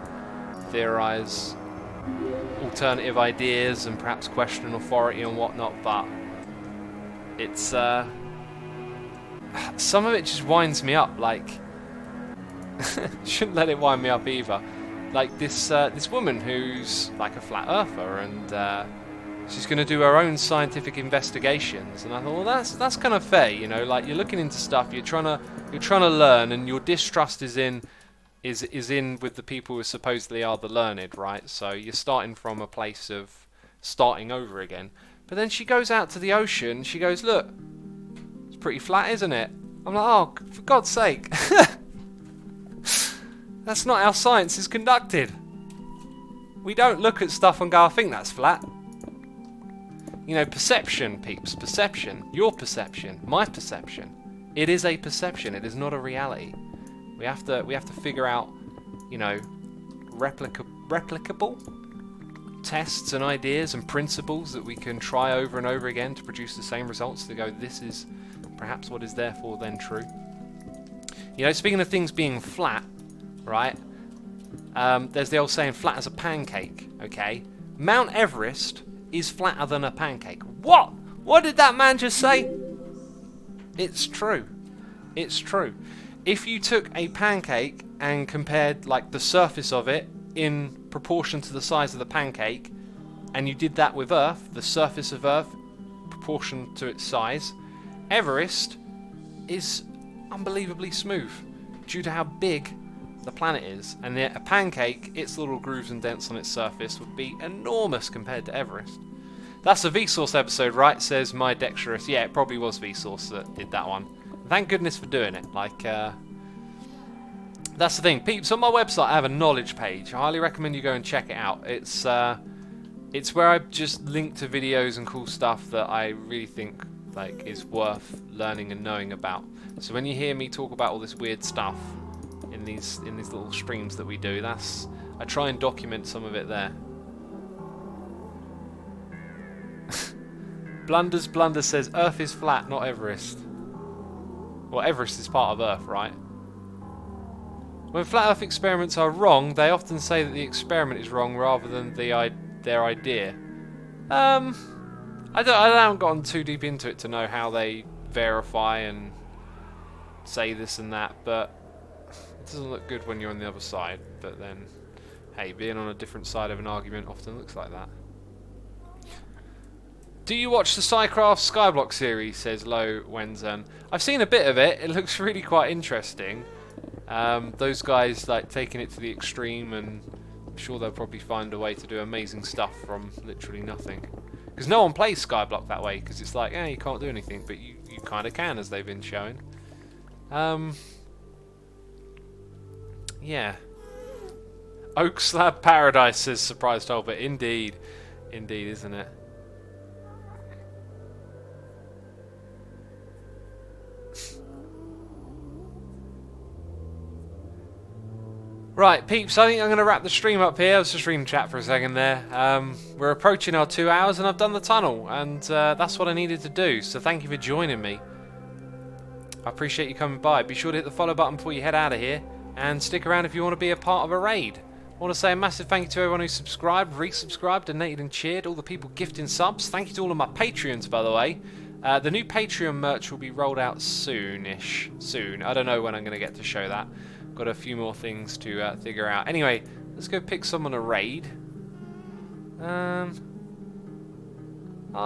theorize. alternative ideas and perhaps question authority and whatnot, but it's some of it just winds me up. Like, shouldn't let it wind me up either. Like this woman who's like a flat earther, and she's going to do her own scientific investigations. And I thought, well, that's kind of fair, you know. Like, you're looking into stuff, you're trying to learn, and your distrust is in with the people who supposedly are the learned, right? So you're starting from a place of starting over again. But then she goes out to the ocean. She goes, look, it's pretty flat, isn't it? I'm like, oh, for God's sake. That's not how science is conducted. We don't look at stuff and go, I think that's flat. You know, perception, peeps, perception. Your perception, my perception. It is a perception. It is not a reality. We have to figure out, you know, replicable tests and ideas and principles that we can try over and over again to produce the same results. To go, this is perhaps what is therefore then true. You know, speaking of things being flat, right? There's the old saying, flat as a pancake. Okay, Mount Everest is flatter than a pancake. What? What did that man just say? It's true. It's true. If you took a pancake and compared like the surface of it in proportion to the size of the pancake, and you did that with Earth, the surface of Earth, proportion to its size, Everest is unbelievably smooth due to how big the planet is. And yet a pancake, its little grooves and dents on its surface would be enormous compared to Everest. That's a Vsauce episode, right? Says my dexterous. Yeah, it probably was Vsauce that did that one. Thank goodness for doing it. Like, that's the thing, peeps. On my website, I have a knowledge page. I highly recommend you go and check it out. It's where I just link to videos and cool stuff that I really think like is worth learning and knowing about. So when you hear me talk about all this weird stuff in these little streams that we do, I try and document some of it there. Blunder says Earth is flat, not Everest. Well, Everest is part of Earth, right? When flat Earth experiments are wrong, they often say that the experiment is wrong rather than their idea. I haven't gotten too deep into it to know how they verify and say this and that, but it doesn't look good when you're on the other side. But then, hey, being on a different side of an argument often looks like that. Do you watch the Psycraft Skyblock series, says Lo Wenzen. I've seen a bit of it. It looks really quite interesting. Those guys like taking it to the extreme, and I'm sure they'll probably find a way to do amazing stuff from literally nothing. Because no one plays Skyblock that way, because it's like, you can't do anything, but you kind of can, as they've been showing. Yeah. Oak Slab Paradise, says Surprised Holbert. Indeed. Indeed, isn't it? Right, peeps, I think I'm going to wrap the stream up here. I was just reading chat for a second there. We're approaching our 2 hours and I've done the tunnel, and that's what I needed to do, so thank you for joining me. I appreciate you coming by. Be sure to hit the follow button before you head out of here, and stick around if you want to be a part of a raid. I want to say a massive thank you to everyone who subscribed, resubscribed, donated and cheered, all the people gifting subs. Thank you to all of my Patreons, by the way. The new Patreon merch will be rolled out soonish. Soon. I don't know when I'm going to get to show that. Got a few more things to figure out. Anyway, let's go pick someone a raid. I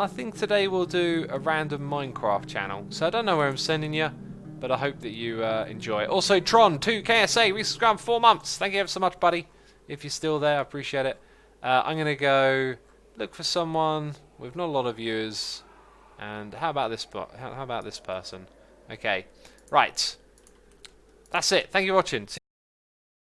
think today we'll do a random Minecraft channel. So I don't know where I'm sending you, but I hope that you enjoy it. Also, Tron 2KSA resubscribed 4 months. Thank you ever so much, buddy. If you're still there, I appreciate it. I'm gonna go look for someone with not a lot of viewers. And how about this? How about this person? Okay, right. That's it. Thank you for watching.